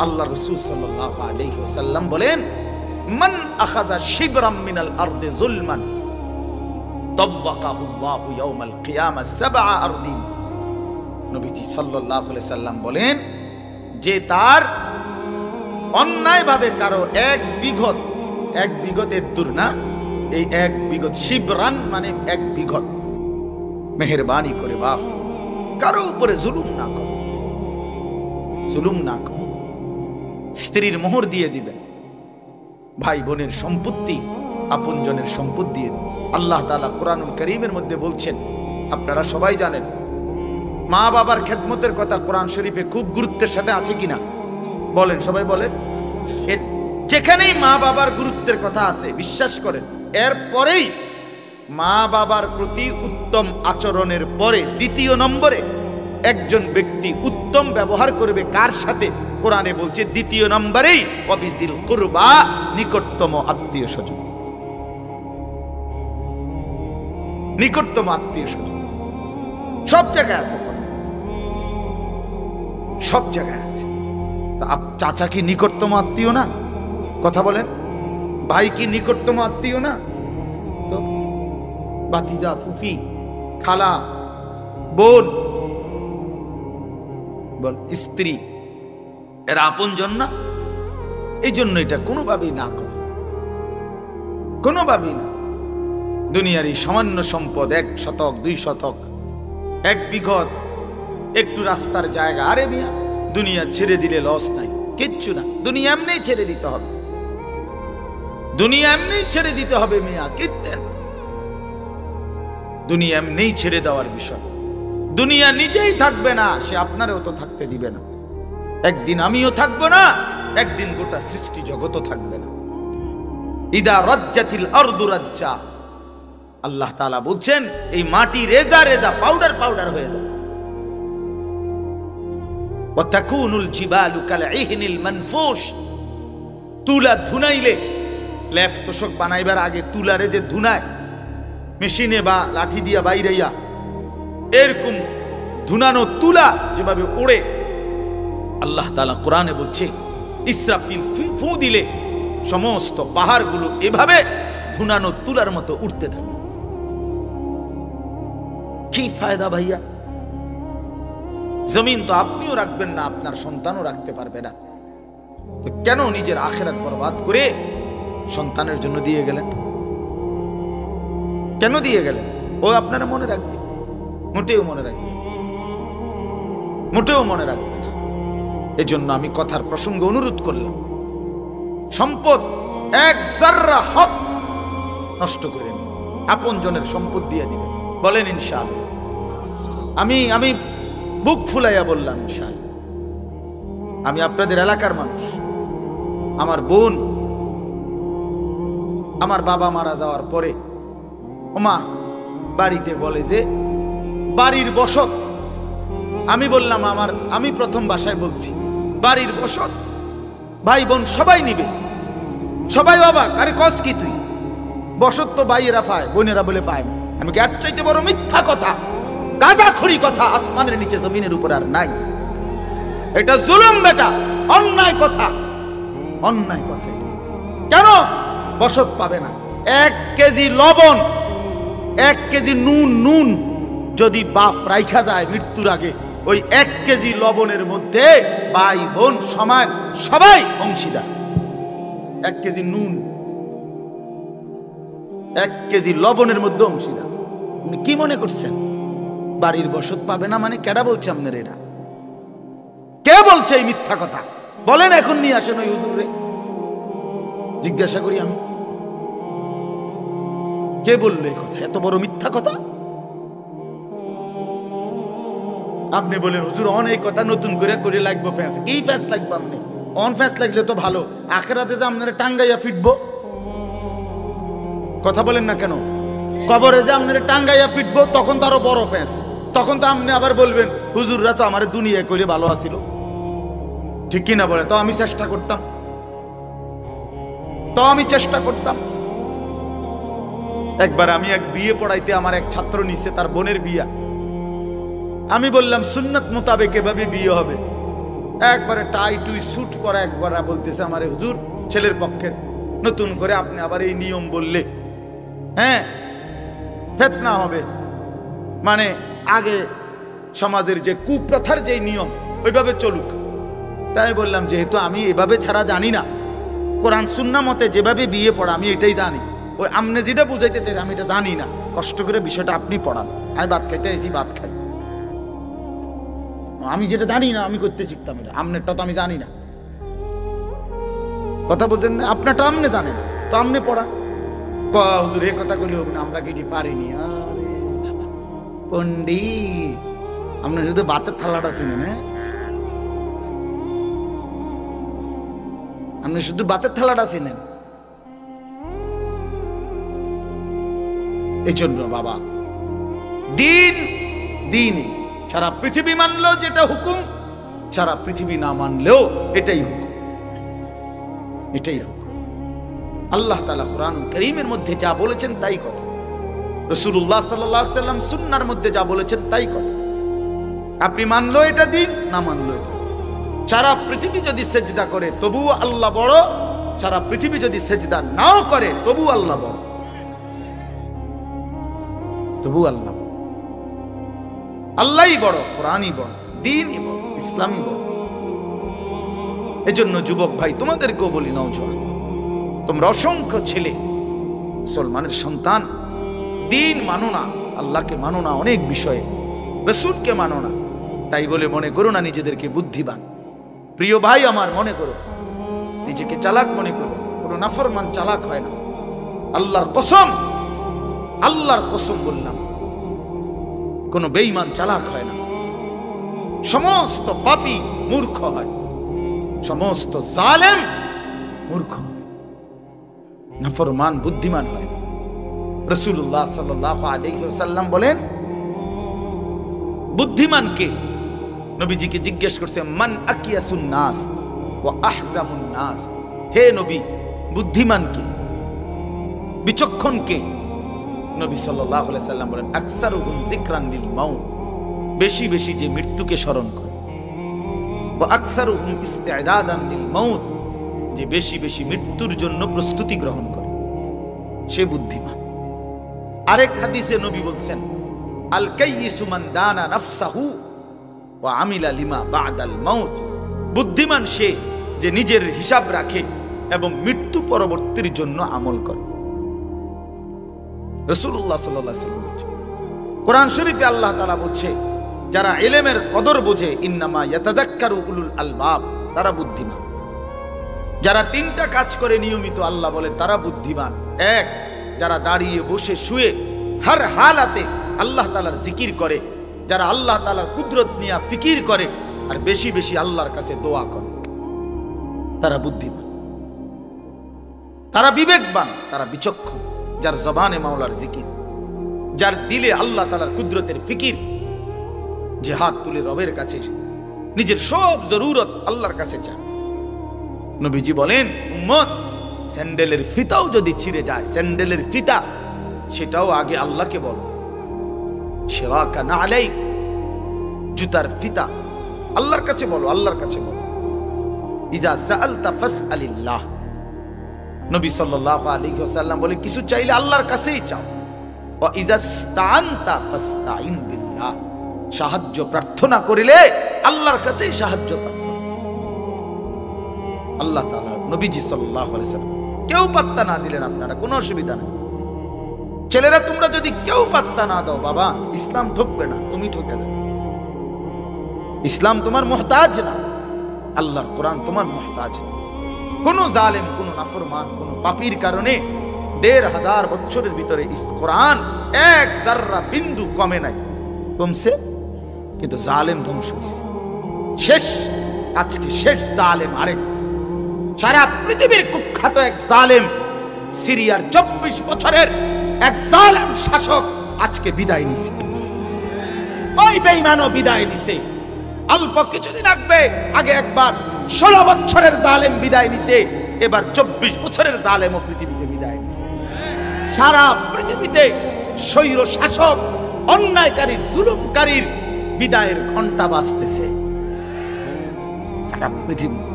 আল্লাহ রাসূল সাল্লাল্লাহু আলাইহি ওয়াসাল্লাম বলেন মান আখাযা শিবরাম মিনাল আরদি যুলমান তাওয়াকাহু আল্লাহু ইয়াওমাল কিয়ামাহ সাবআ আরদিন। নবীজি সাল্লাল্লাহু আলাইহি সাল্লাম বলেন যে তার অন্যায়ভাবে কারো এক বিঘত দূর না, এই এক বিঘত শিবরান মানে এক বিঘত, মেহেরবানি করে বাপ কারো উপরে জুলুম না করো, জুলুম না করো। স্ত্রীর মোহর দিয়ে দিবেন, ভাই বোনের সম্পত্তি আপনজনের সম্পত্তি দিয়ে দিবেন। আল্লাহ তাআলা কোরআনুল কারীমের মধ্যে বলছেন, আপনারা সবাই জানেন মা বাবার খেদমতের কথা কোরআন শরীফে খুব গুরুত্বের সাথে আছে কিনা বলেন, সবাই বলেন। যেখানেই মা বাবার গুরুত্বের কথা আছে বিশ্বাস করেন, এরপরেই মা বাবার প্রতি উত্তম আচরণের পরে দ্বিতীয় নম্বরে একজন ব্যক্তি উত্তম ব্যবহার করবে কার সাথে? কোরআনে বলছে দ্বিতীয় নম্বরেই ওয়াবিজিল কুরবা, নিকটতম আত্মীয় স্বজন। নিকটতম আত্মীয় স্বজন সব জায়গায় আছে, সব জায়গায় আছে। চাচা কি নিকটতম আত্মীয় না? কথা বলেন। ভাই কি নিকটতম আত্মীয় না? তো ভাতিজা, ফুফি, খালা, বোন, বল স্ত্রী, এরা আপনজন না? এই জন্য এটা কোনোভাবেই না করো, কোনোভাবেই না। দুনিয়ার এই সামান্য সম্পদ 1 শতক 2 শতক 1 বিঘত একটু রাস্তার জায়গা, আরে মিয়া দুনিয়া ছেড়ে দিলে লস নাই, কিচ্ছু না। দুনিয়া এমনি ছেড়ে দিতে হবে, দুনিয়া এমনি ছেড়ে দিতে হবে মিয়া, কিত্তেন দুনিয়া এমনি ছেড়ে দেওয়ার বিষয়। দুনিয়া নিজেই থাকবে না, সে আপনারেও তো থাকতে দিবে না। একদিন আমিও থাকবো না, একদিন গোটা সৃষ্টি জগতও থাকবে না। ইদা রাজ্জাতিল আরদু রাজ্জা, আল্লাহ তাআলা বলছেন এই মাটি রেজা রেজা পাউডার পাউডার হয়ে যাবে। ওয়া তাকুনুল জিবালু কালইহনিল মানফুশ, তুলা ধুনাইলে, লেফ তোষক বানাইবার আগে তুলারে যে ধুনায় মেশিনে বা লাঠি দিয়া বাইরাইয়া, এরকম ধুনানো তুলা যেভাবে ওড়ে, আল্লাহ তাআলা কোরআনে বলছে ইসরাফিল ফু দিলে সমস্ত পাহাড়গুলো এভাবে ধুনানো তুলার মতো উঠতে থাকে। কি ফায়দা ভাইয়া? জমিন তো আপনিও রাখবেন না, আপনার সন্তানও রাখতে পারবে না, তো কেন নিজের আখিরাত বরবাদ করে সন্তানের জন্য দিয়ে গেলেন? কেন দিয়ে গেলেন? ও আপনারা মনে রাখবে? মোটেও মনে রাখবে, মোটেও মনে রাখবে না। এজন্য আমি কথার প্রসঙ্গে অনুরোধ করলাম, সম্পদ 1 জাররা হক নষ্ট করেন, আপন জনের সম্পদ দিয়ে দিবেন। বলেন ইনশাআল্লাহ। আমি বুক ফুলাইয়া বললাম ইনশাআল্লাহ। আমি আপনাদের এলাকার মানুষ, আমার বোন, আমার বাবা মারা যাওয়ার পরে ওমা বাড়িতে বলে যে বাড়ির বসত, আমি বললাম আমি প্রথম বাসায় বলছি বাড়ির বসত ভাই বোন সবাই নিবে, সবাই অবাক, আরে কস কি তুই? বসত তো ভাইয়েরা পায়, বোনেরা বলে পায় না। আমি কি আর চাইতে বড় মিথ্যা কথা, গাঁজাখড়ি কথা আসমানের নিচে জমিনের উপর আর নাই। এটা জুলুম বেটা, অন্যায় কথা, অন্যায় কথা। কেন বসত পাবে না? 1 কেজি লবণ, 1 কেজি নুন যদি বাপ রাইখা যায় মৃত্যুর আগে, ওই 1 কেজি লবণের মধ্যে ভাই বোন সমান সবাই অংশীদার। 1 কেজি নুন, 1 কেজি লবণের মধ্যে অংশীদার। আপনি কি মনে করছেন বাড়ির বসত পাবে না? মানে কেডা বলছে আপনার? এরা কে বলছে এই মিথ্যা কথা? বলেন এখন নিয়ে আসেন ওই হুজুরে, জিজ্ঞাসা করি আমি, কে বললো এই কথা? এত বড় মিথ্যা কথা। আপনি বলেন হুজুর অনেক কথা নতুন করে করে লাগবো ফ্যাস। কি ফ্যাস লাগবে? আপনি অন ফ্যাস লাগলে তো ভালো, আখেরাতে যে আপনারা টাঙ্গাইয়া ফিটবো। কথা বলেন না কেন? কবরে যে আপনারা টাঙ্গাইয়া ফিটবো তখন তো আরো বড় ফ্যাস। তখন তো আপনি আবার বলবেন হুজুররা তো আমার দুনিয়া কইলে ভালো আছিল। ঠিক কিনা বলে? তো আমি চেষ্টা করতাম। একবার আমি এক বিয়ে পড়াইতে আমার এক ছাত্র নিছে, তার বোনের বিয়া। আমি বললাম সুন্নত মোতাবেক এভাবে বিয়ে হবে। একবারে টাই টুই স্যুট পরা, একবার বলতেছে আমারে হুজুর ছেলের পক্ষের নতুন করে আপনি আবার এই নিয়ম বললে হ্যাঁ ফিতনা হবে, মানে আগে সমাজের যে কুপ্রথার যে নিয়ম ওইভাবে চলুক। তাই বললাম যেহেতু আমি এভাবে ছাড়া জানি না, কোরআন সুন্নাহ মতে যেভাবে বিয়ে পড়া আমি এটাই জানি, ওই আপনি যেটা বুঝাইতে চাই আমি এটা জানি না, কষ্ট করে বিষয়টা আপনি পড়ান। আমি ভাত খাইতে এসি, ভাত খাই। আমি যেটা জানি না আমি করতে শিখতাম, এটা আমনেরটা তো আমি জানি না। কথা বুঝেন না? আপনারটা আপনি জানেন তো আপনি পড়া। হুজুর এই কথা কইলে হবে না, আমরা কি পারিনি। আরে পণ্ডিত, আপনি শুধু ভাতের থালাটা চিনেন? হ্যাঁ, আপনি শুধু ভাতের থালাটা চিনেন। এই জন্য বাবা দিন সারা পৃথিবী মানলেও যেটা হুকুম, সারা পৃথিবী না মানলেও এটাই হুকুম। আল্লাহ তাআলা কোরআন কারীমের মধ্যে যা বলেছেন তাই কথা, রাসূলুল্লাহ সাল্লাল্লাহু আলাইহি ওয়াসাল্লাম সুন্নাহর মধ্যে যা বলেছেন তাই কথা। আপনি মানলো এটা দিন, না মানলো এটা। সারা পৃথিবী যদি সেজদা করে তবুও আল্লাহ বড়, সারা পৃথিবী যদি সেজদা নাও করে তবুও আল্লাহ বড়, তবু আল্লাহ আল্লাহই বড়, কোরআনই বড়, দ্বীনই বড়, ইসলামই বড়। এজন্য যুবক ভাই তোমাদেরকেও বলি, নওজোয়ান তোমরা অসংখ্য ছেলে মুসলমানের সন্তান, দ্বীন মানো না, আল্লাহকে মানো না, অনেক বিষয়ে রাসূলকে মানো না। তাই বলে মনে করো না নিজেদেরকে বুদ্ধিমান। প্রিয় ভাই আমার, মনে করো নিজেকে চালাক মনে করো, কোনো নাফরমান চালাক হয় না। আল্লাহর কসম বললাম, কোন বেঈমান চালাক হয় না। সমস্ত পাপী মূর্খ হয়, সমস্ত জালেম মূর্খ হয়, নাফরমান বুদ্ধিমান হয়। রাসূলুল্লাহ সাল্লাল্লাহু আলাইহি ওয়াসাল্লাম বলেন বুদ্ধিমান কে? নবীজিকে জিজ্ঞেস করছে, মান আকিয়াসুন নাস ওয়া আহজামুন নাস। হে নবী, বুদ্ধিমান কে, বিচক্ষণ কে? নবী সাল্লাল্লাহু আলাইহি সাল্লাম বলেন, আকসারুহুম যিকরান লিল মাউত, বেশি বেশি যে মৃত্যুকে স্মরণ করে, ওয়া আকসারুহুম ইস্তিদাদান লিল মাউত, যে বেশি বেশি মৃত্যুর জন্য প্রস্তুতি গ্রহণ করে, সে বুদ্ধিমান। আরেক হাদিসে নবী বলছেন, আল কাইয়িসু মান দানা নাফসাহু ওয়া আমিলা লিমা বা'দাল মাউত। বুদ্ধিমান সে যে নিজের হিসাব রাখে এবং মৃত্যু পরবর্তীর জন্য আমল করে। রাসূলুল্লাহ সাল্লাল্লাহু আলাইহি ওয়াসাল্লাম বলেছেন, কোরআন শরীফে আল্লাহ তাআলা বলছে, যারা ইলমের কদর বোঝে, ইন্নামা ইয়াতাযাক্কারু উলুল আলবাব, তারা বুদ্ধিমান। যারা তিনটা কাজ করে নিয়মিত, আল্লাহ বলে তারা বুদ্ধিমান। এক, যারা দাঁড়িয়ে বসে শুয়ে হর হালাতে আল্লাহ তাআলার জিকির করে, যারা আল্লাহ তাআলার কুদরত নিয়ে ফিকির করে আর বেশি বেশি আল্লাহর কাছে দোয়া করে, তারা বুদ্ধিমান, তারা বিবেকবান, তারা বিচক্ষণ। যার জবানে মাওলার জিকির, যার দিলে আল্লাহ তাআলার কুদরতের ফিকির, যে হাত তুলে রবের কাছে নিজের সব জরুরত আল্লাহর কাছে চায়। নবীজি বলেন, উম্মত স্যান্ডেলের ফিতাও যদি ছিঁড়ে যায়, স্যান্ডেলের ফিতা, সেটাও আগে আল্লাহকে বলো। শিরাকা নালাইক, জুতার ফিতা আল্লাহর কাছে বলো, আল্লাহর কাছে বলো। ইজা সাআলতা ফাসআলিল্লাহ, নবী সাল্লাল্লাহু আলাইহি ওয়াসাল্লাম বলে, কিছু চাইলে আল্লাহর কাছেই চাও। ওয়া ইজা ইসতাআনতা ফাসতাইন বিল্লাহ, সাহায্য প্রার্থনা করিলে আল্লাহর কাছেই সাহায্য প্রার্থনা। আল্লাহ তাআলা নবীজি সাল্লাল্লাহু আলাইহি ওয়াসাল্লাম কেউ পাত্তা না দিলেন আপনারা, কোনো অসুবিধা নেই। ছেলেরা তোমরা যদি কেউ পাত্তা না দাও বাবা, ইসলাম ঠকবে না, তুমি ঠকে যাবে। ইসলাম তোমার মুহতাজ না, আল্লাহর কোরআন তোমার মুহতাজ না। কোন জালেম, কোন নাফরমান, কোন পাপীর কারণে ১৫০০ বছরের ভিতরে কোরআন এক জাররা বিন্দু কমে নাই, কমছে, কিন্তু জালেম ধ্বংস হয়েছে। শেষ, আজকে শেষ জালেম আরেক, সারা পৃথিবীর কুখ্যাত এক জালেম, সিরিয়ার ২৪ বছরের এক জালেম শাসক আজকে বিদায় নিছে। ওই বেঈমানও বিদায় নিছে। অল্প কিছুদিন আগে একবার ১৬ বছরের জালেম বিদায় নিছে, এবার ২৪ বছরের জালেমও পৃথিবীতে বিদায় নিছে। সারা পৃথিবীতে স্বৈর শাসক, অন্যায়কারী, জুলুমকারীর বিদায়ের ঘন্টা বাজতেছে সারা পৃথিবীতে।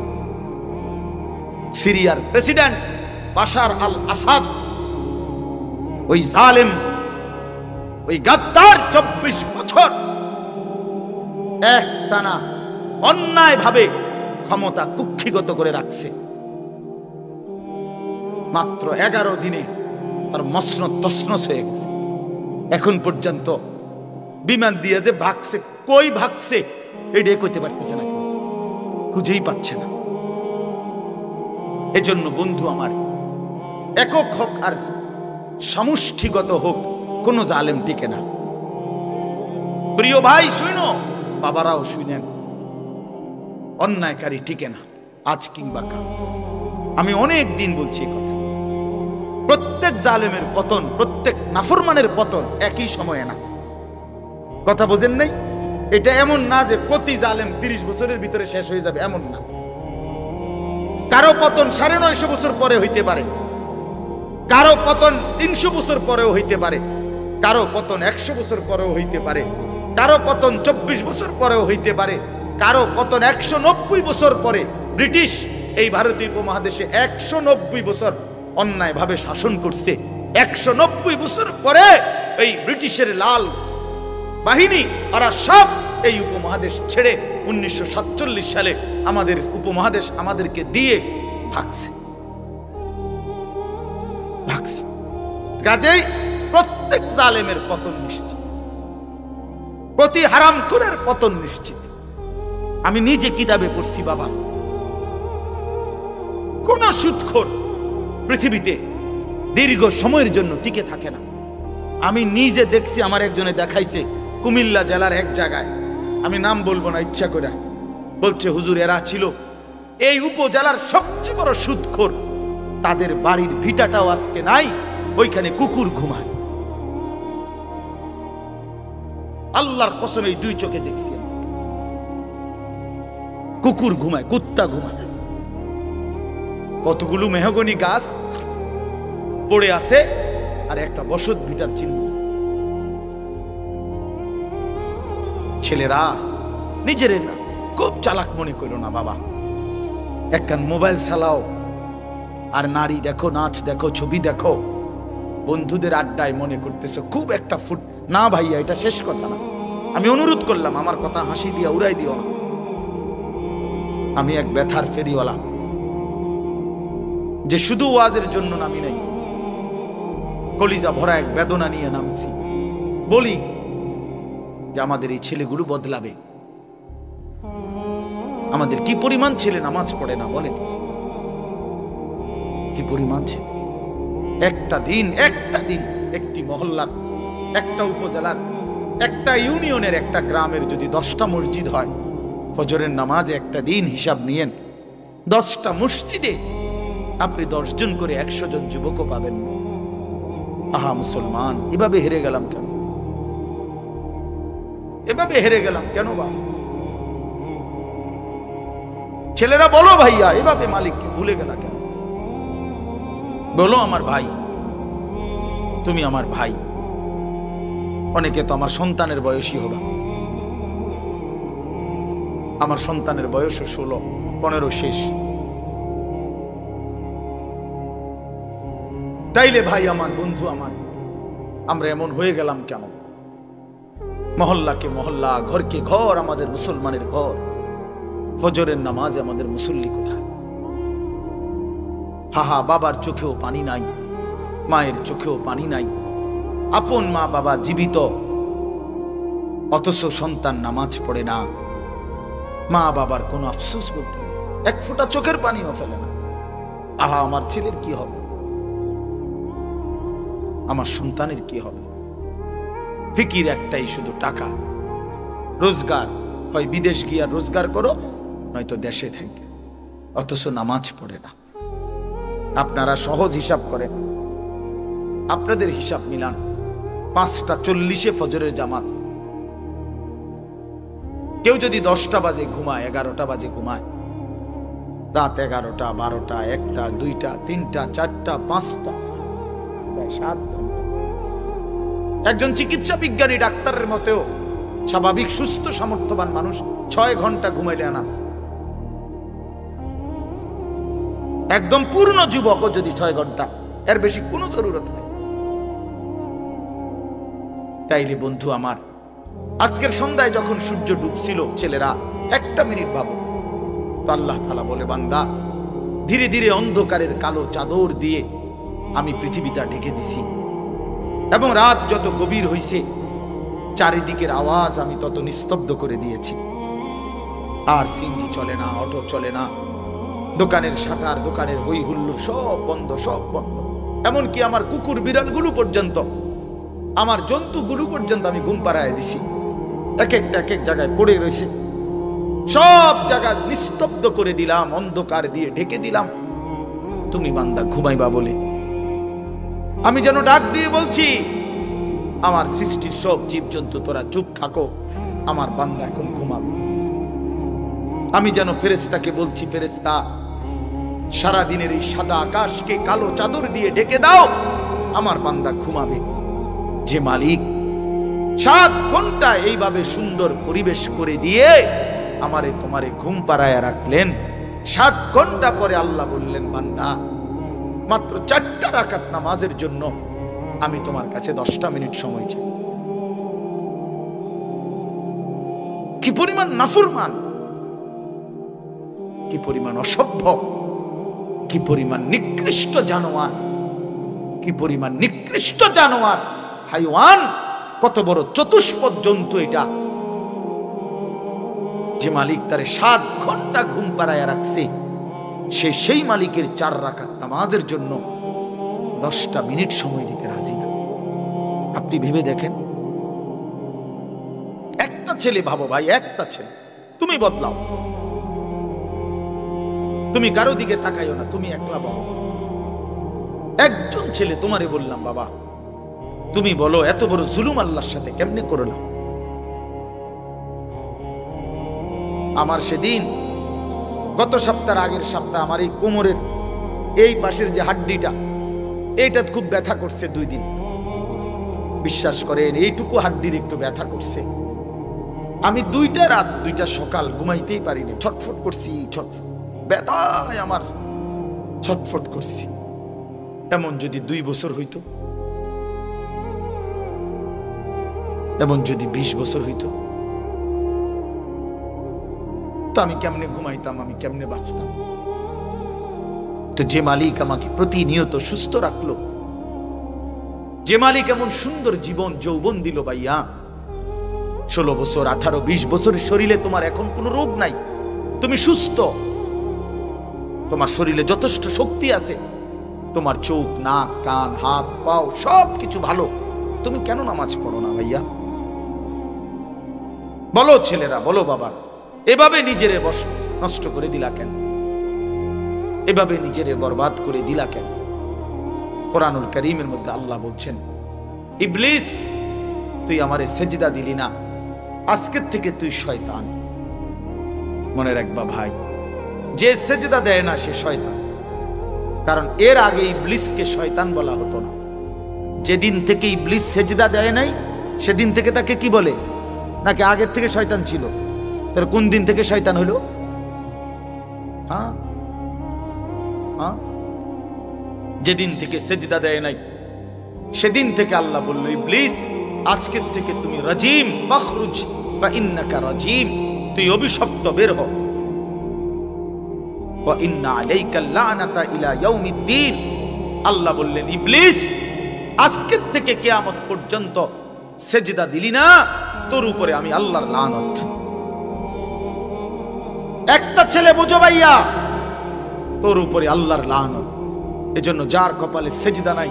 সিরিয়ার প্রেসিডেন্ট বাশার আল আসাদ, ওই জালেম, ওই গাদ্দার ২৪ বছর একটানা অন্যায় ভাবে ক্ষমতা কুক্ষিগত করে রাখছে। মাত্র ১১ দিনে তার মসনদ তছনছ হয়ে গেছে। এখন পর্যন্ত বিমান দিয়ে যে ভাগছে, কই ভাগছে এটাই কইতে পারতেছে না, কেউ খুঁজেই পাচ্ছে না। এজন্য বন্ধু আমার, একক হোক আর সমষ্টিগত হোক, কোন জালেম টিকে না। প্রিয় ভাই শুনো, বাবারাও শুনেন, অন্যায়কারী টিকে না আজ কিংবা কাল। আমি অনেক দিন বলছি এই কথা। প্রত্যেক জালেমের পতন, প্রত্যেক নাফরমানের পতন একই সময়ে না। কথা বোঝেন নাই? এটা এমন না যে প্রতি জালেম ৩০ বছরের ভিতরে শেষ হয়ে যাবে, এমন না। কারো পতন ৯৫০ বছর পরে হইতে পারে, কারো পতন ৩০০ বছর পরেও হইতে পারে, কারো পতন ১০০ বছর পরেও হইতে পারে, কারো পতন ২৪ বছর পরেও হইতে পারে, কারো পতন ১৯০ বছর পরে। ব্রিটিশ এই ভারতীয় উপমহাদেশে ১৯০ বছর অন্যায়ভাবে শাসন করছে। ১৯০ বছর পরে এই ব্রিটিশের লাল বাহিনী, ওরা সব এই উপমহাদেশ ছেড়ে ১৯৪৭ সালে আমাদের উপমহাদেশ আমাদেরকে দিয়ে ভাগছে। কাজেই প্রত্যেক জালেমের পতন নিশ্চিত, প্রতি হারামখোরের পতন নিশ্চিত। আমি নিজে কিতাবে পড়ছি বাবা, কোন সুদখোর পৃথিবীতে দীর্ঘ সময়ের জন্য টিকে থাকে না। আমি নিজে দেখছি, আমার একজনে দেখাইছে কুমিল্লা জেলার এক জায়গায়, আমি নাম বলবো না ইচ্ছা করে, বলছে হুজুর এরা ছিল এই উপজেলার সবচেয়ে বড় সুদখোর, তাদের বাড়ির ভিটাটাও আজকে নাই, ওইখানে কুকুর ঘুমায়। আল্লাহর কসম, এই ২ চোখে দেখছি, কুকুর ঘুমায়, কুত্তা ঘুমায়। কতগুলো মেহগনি গাছ পড়ে আছে আর একটা বসত ভিটার চিহ্ন। ছেলেরা নিজের না খুব চালাক মনে করো না বাবা। একখান মোবাইল চালাও আর নারী দেখো, নাচ দেখো, ছবি দেখো, বন্ধুদের আড্ডায় মনে করতেছে খুব একটা ফুট না। ভাইয়া, এটা শেষ কথা না, আমি অনুরোধ করলাম, আমার কথা হাসি দিয়া উড়াই দিও না। আমি এক ব্যথার ফেরিওয়ালা, যে শুধু ওয়াজের জন্য নামি নাই, কলিজা ভরা এক বেদনা নিয়ে নামছি। বলি যে আমাদের এই ছেলেগুলো বদলাবে। আমাদের কি পরিমাণ ছেলে নামাজ পড়ে না বলে, কি পরিমাণ ছেলে। একটা দিন একটি মহল্লার, একটা উপজেলার, একটা ইউনিয়নের, একটা গ্রামের যদি 10টা মসজিদ হয়, ফজরের নামাজে একটা দিন হিসাব নিয়েন, 10টা মসজিদে আপনি 10 জন করে 100 জন যুবকও পাবেন। আহা মুসলমান, এভাবে হেরে গেলাম কেন? এভাবে হেরে গেলাম কেন বাবা? ছেলেরা বলো ভাইয়া, এভাবে মালিককে ভুলে গেলা কেন? বলো আমার ভাই, তুমি আমার ভাই। অনেকে তো আমার সন্তানের বয়সী হবে, আমার সন্তানের বয়স 16, 15 শেষ। তাইলে ভাই আমার, বন্ধু আমার, আমরা এমন হয়ে গেলাম কেন? মহল্লাকে মহল্লা, ঘরকে ঘর আমাদের মুসলমানের ঘর, ফজরের নামাজে আমাদের মুসল্লি কোথায়? হাহা, বাবার চোখেও পানি নাই, মায়ের চোখেও পানি নাই, আপন মা বাবা জীবিত, অথচ সন্তান নামাজ পড়ে না। মা বাবার কোনো আফসোস বলতে নেই, এক ফোঁটা চোখের পানিও ফেলে না। আহা, আমার ছেলের কি হবে, আমার সন্তানের কি হবে। ফিকির একটাই, শুধু টাকা, রোজগার। হয় বিদেশ গিয়া রোজগার করো, নয়তো দেশে থেকে। অথচ নামাজ পড়ে না। আপনারা সহজ হিসাব করেন, আপনাদের হিসাব মিলান। 5:40 ফজরের জামাত, কেউ যদি 10টা বাজে ঘুমায়, 11টা বাজে ঘুমায়, রাত 11টা, 12টা, 1টা, 2টা, 3টা, 4টা, 5টা, 7 ঘন্টা। একজন চিকিৎসা বিজ্ঞানী ডাক্তারের মতেও স্বাভাবিক সুস্থ সামর্থ্যবান মানুষ 6 ঘন্টা ঘুমাইলে আনাফ। একদম পূর্ণ যুবকও যদি 6 ঘন্টা, এর বেশি কোনো জরুরত নেই। তাইলে বন্ধু আমার, আজকের সন্ধ্যায় যখন সূর্য ডুবছিল, ছেলেরা 1টা মিনিট ভাবো তো আল্লাহ তাআলা বলে, বান্দা ধীরে ধীরে অন্ধকারের কালো চাদর দিয়ে আমি পৃথিবীটা ঢেকে দিছি, এবং রাত যত গভীর হইছে চারিদিকের আওয়াজ আমি তত নিস্তব্ধ করে দিয়েছি। আর সিএনজি চলে না, অটো চলে না, দোকানের শাটার, দোকানের হই হুল্লোড় সব বন্ধ, সব বন্ধ। এমনকি আমার কুকুর বিড়ালগুলো পর্যন্ত, আমার জন্তুগুলো পর্যন্ত আমি ঘুম পাড়ায় দিছি। এক এক জায়গায় পড়ে রয়েছে, সব জায়গা নিস্তব্ধ করে দিলাম, অন্ধকার দিয়ে ঢেকে দিলাম। তুমি বান্দা ঘুমাইবা বলে আমি যেন ডাক দিয়ে বলছি, আমার সৃষ্টির সব জীবজন্তু তোরা চুপ থাকো, আমার বান্দা এখন ঘুমাবে। আমি যেন ফেরেশতাকে বলছি, ফেরেশতা সারাদিনের এই সাদা আকাশকে কালো চাদর দিয়ে ঢেকে দাও, আমার বান্দা ঘুমাবে। যে মালিক 7 ঘন্টা এইভাবে সুন্দর পরিবেশ করে দিয়ে আমারে তোমারে ঘুম পাড়ায় রাখলেন, 7 ঘন্টা পরে আল্লাহ বললেন, বান্দা মাত্র 4টা রাকাত নামাজের জন্য আমি তোমার কাছে 10টা মিনিট সময় চাই। কি পরিমাণ নাফরমান, কি পরিমাণ অসভ্য, কি পরিমাণ নিকৃষ্ট জানোয়ার, কি পরিমাণ নিকৃষ্ট জানোয়ার, হাইওয়ান, কত বড় চতুষ্পদ জন্তু এটা। যে মালিক তারে 7 ঘন্টা ঘুম পাড়ায় রাখছে, সেই মালিকের 4 রাকাত নামাজের জন্য 10টা মিনিট সময় দিতে রাজি না। আপনি ভেবে দেখেন, একটা ছেলে ভাবো ভাই, একটা ছেলে, তুমি বদলাও, তুমি কারো দিকে তাকাইও না, তুমি একলা বলো। একজন ছেলে, তোমারে বললাম বাবা, তুমি বলো এত বড় জুলুম আল্লাহর সাথে কেমনে করলাম। আমার সেদিন গত সপ্তাহের আগের সপ্তাহ আমার এই কোমরের এই পাশের যে হাড্ডিটা, এইটা খুব ব্যথা করছে 2 দিন। বিশ্বাস করেন, এইটুকু হাড্ডির একটু ব্যথা করছে। আমি 2টা রাত 2টা সকাল ঘুমাইতেই পারিনি, ছটফট করছি, ছটফট, ব্যথায় আমার ছটফট করছি। এমন যদি 2 বছর হইতো, এমন যদি 20 বছর হইতো, তো আমি কেমনে ঘুমাইতাম, আমি কেমনে বাঁচতাম। তো যে মালিক আমাকে প্রতিনিয়ত সুস্থ রাখলো, যে মালিক এমন সুন্দর জীবন যৌবন দিল, ভাইয়া 16 বছর, 18, 20 বছরের শরীরে তোমার এখন কোনো রোগ নাই, তুমি সুস্থ, তোমার শরীরে যথেষ্ট শক্তি আছে, তোমার চোখ, নাক, কান, হাত, পাও সব কিছু ভালো, তুমি কেন নামাজ পড়ো না ভাইয়া? বলো ছেলেরা, বলো বাবা, এভাবে নিজেরে নষ্ট করে দিলা কেন? এভাবে নিজেরে বরবাদ করে দিলা কেন? কোরআনুল কারীমের মধ্যে আল্লাহ বলছেন, ইবলিস তুই আমারে সেজদা দিলি না, আজকের থেকে তুই শয়তান। মনে রাখবা ভাই, যে সেজদা দেয় না সে শয়তান। কারণ এর আগে ইবলিসকে শয়তান বলা হতো না। যেদিন থেকে ইবলিস সেজদা দেয় নাই, সেদিন থেকে তাকে কি বলে? নাকি আগের থেকে শয়তান ছিল? তার কোন দিন থেকে শয়তান হলো? যেদিন থেকে সেজদা দেয় নাই, সেদিন থেকে আল্লাহ বলল, ইবলিস আজকের থেকে তুমি রাজিম, ফাখরুজ ফা ইন্নাকা রাজিম, তুই অভিশপ্ত, বের হ। ওয়া ইন্না আলাইকা লানাতা ইলা ইয়াউমিদ্দিন, আল্লাহ বললেন, ইবলিস আজকের থেকে কিয়ামত পর্যন্ত সেজদা দিলি না, তোর উপরে আমি আল্লাহর লানত। একটা ছেলে বোঝো ভাইয়া, তোর উপরে আল্লাহর লানত। এজন্য যার কপালে সেজদা নাই,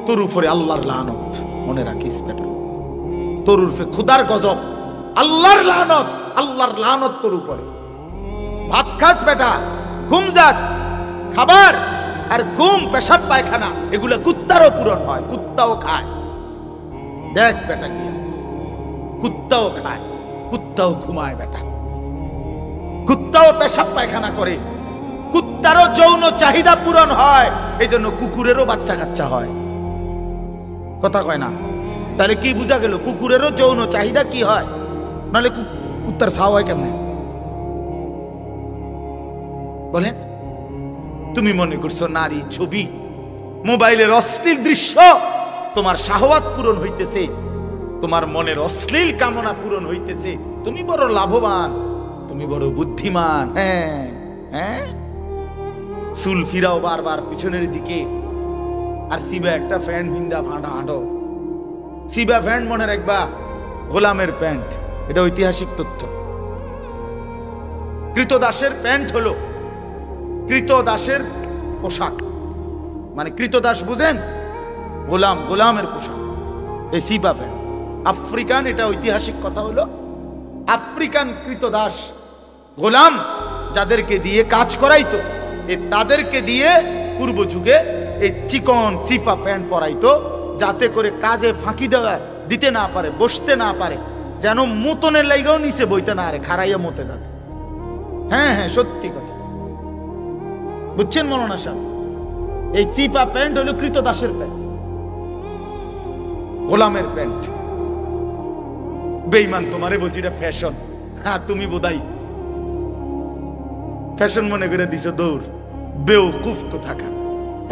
তোর উপরে আল্লাহর লানত। মনে রাখিস বেটা, তোর উপরে খুদার গজব, আল্লাহর লানত, আল্লাহর লানত তোর উপরে। ভাত খাস বেটা, ঘুম যাস, খাবার আর ঘুম, পেশাব পায়খানা এগুলা কুত্তারও পূরণ হয়, কুত্তাও খায়। দেখ বেটা কি, কুত্তাও খায়, কুত্তাও ঘুমায় বেটা, কুত্তাও পেশাব পায়খানা করে, কুত্তারও যৌন চাহিদা পূরণ হয়। এই জন্য কুকুরেরও বাচ্চা কাচ্চা হয়। কথা কয় না? তাহলে কি বোঝা গেল? কুকুরেরও যৌন চাহিদা কি হয়, নাহলে কুত্তার ছাও হয় কেমনে? বলেন। তুমি মনে করছো নারী ছবি, মোবাইলের অশ্লীল দৃশ্য তোমার শাহওয়াত পূরণ হইতেছে, তোমার মনের অশ্লীল কামনা পূরণ হইতেছে, তুমি বড় লাভবান, তুমি বড় বুদ্ধিমান। হ্যাঁ হ্যাঁ, চুল ফিরাও বারবার পিছনের দিকে, আর সিবা একটা প্যান্ট ভিন্দা ভাঁটা হাঁটো। সিবা প্যান্ট মনে রাখবা, গোলামের প্যান্ট। এটা ঐতিহাসিক তথ্য। কৃতদাসের প্যান্ট হলো কৃতদাসের পোশাক, মানে কৃতদাস বুঝেন, গোলাম, গোলামের পোশাক, এই সিবা প্যান্ট। আফ্রিকান, এটা ঐতিহাসিক কথা হলো, আফ্রিকান কৃতদাস গোলাম যাদেরকে দিয়ে কাজ করাইতো, তাদেরকে দিয়ে পূর্ব যুগে এই চিকন চিফা প্যান্ট পরাইতো, যাতে করে কাজে ফাঁকি দেওয়া দিতে না পারে, বসতে না পারে, যেন মুতনের লাইগাও নিচে বইতে না আরে, খারাইয়া মতে যাতে। হ্যাঁ হ্যাঁ, সত্যি কথা, বুঝছেন মৌলানা সাহেব? এই চিপা প্যান্ট হলো কৃতদাসের প্যান্ট, গোলামের প্যান্ট। বেঈমান তোমারে বলছি এটা ফ্যাশন। হ্যাঁ, তুমি বোধাই ফ্যাশন মনে করে দিছো দৌড়। বেওকুফ কোথাকার।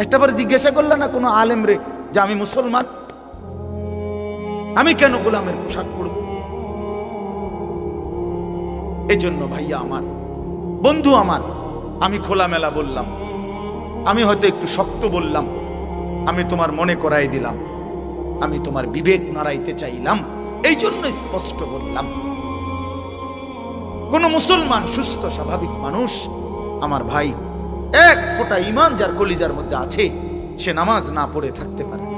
একটাবার জিজ্ঞাসা করলে না কোনো আলেম রে যে আমি মুসলমান, আমি কেন গোলামের পোশাক পরব? এই জন্য ভাইয়া আমার, বন্ধু আমার, আমি খোলামেলা বললাম, আমি হয়তো একটু শক্ত বললাম, আমি তোমার মনে করাই দিলাম, আমি তোমার বিবেক নাড়াইতে চাইলাম, এই জন্য স্পষ্ট বললাম। কোন মুসলমান, সুস্থ স্বাভাবিক মানুষ, আমার ভাই, এক ফোঁটা ঈমান যার কলিজার মধ্যে আছে, সে নামাজ না পড়ে থাকতে পারে না।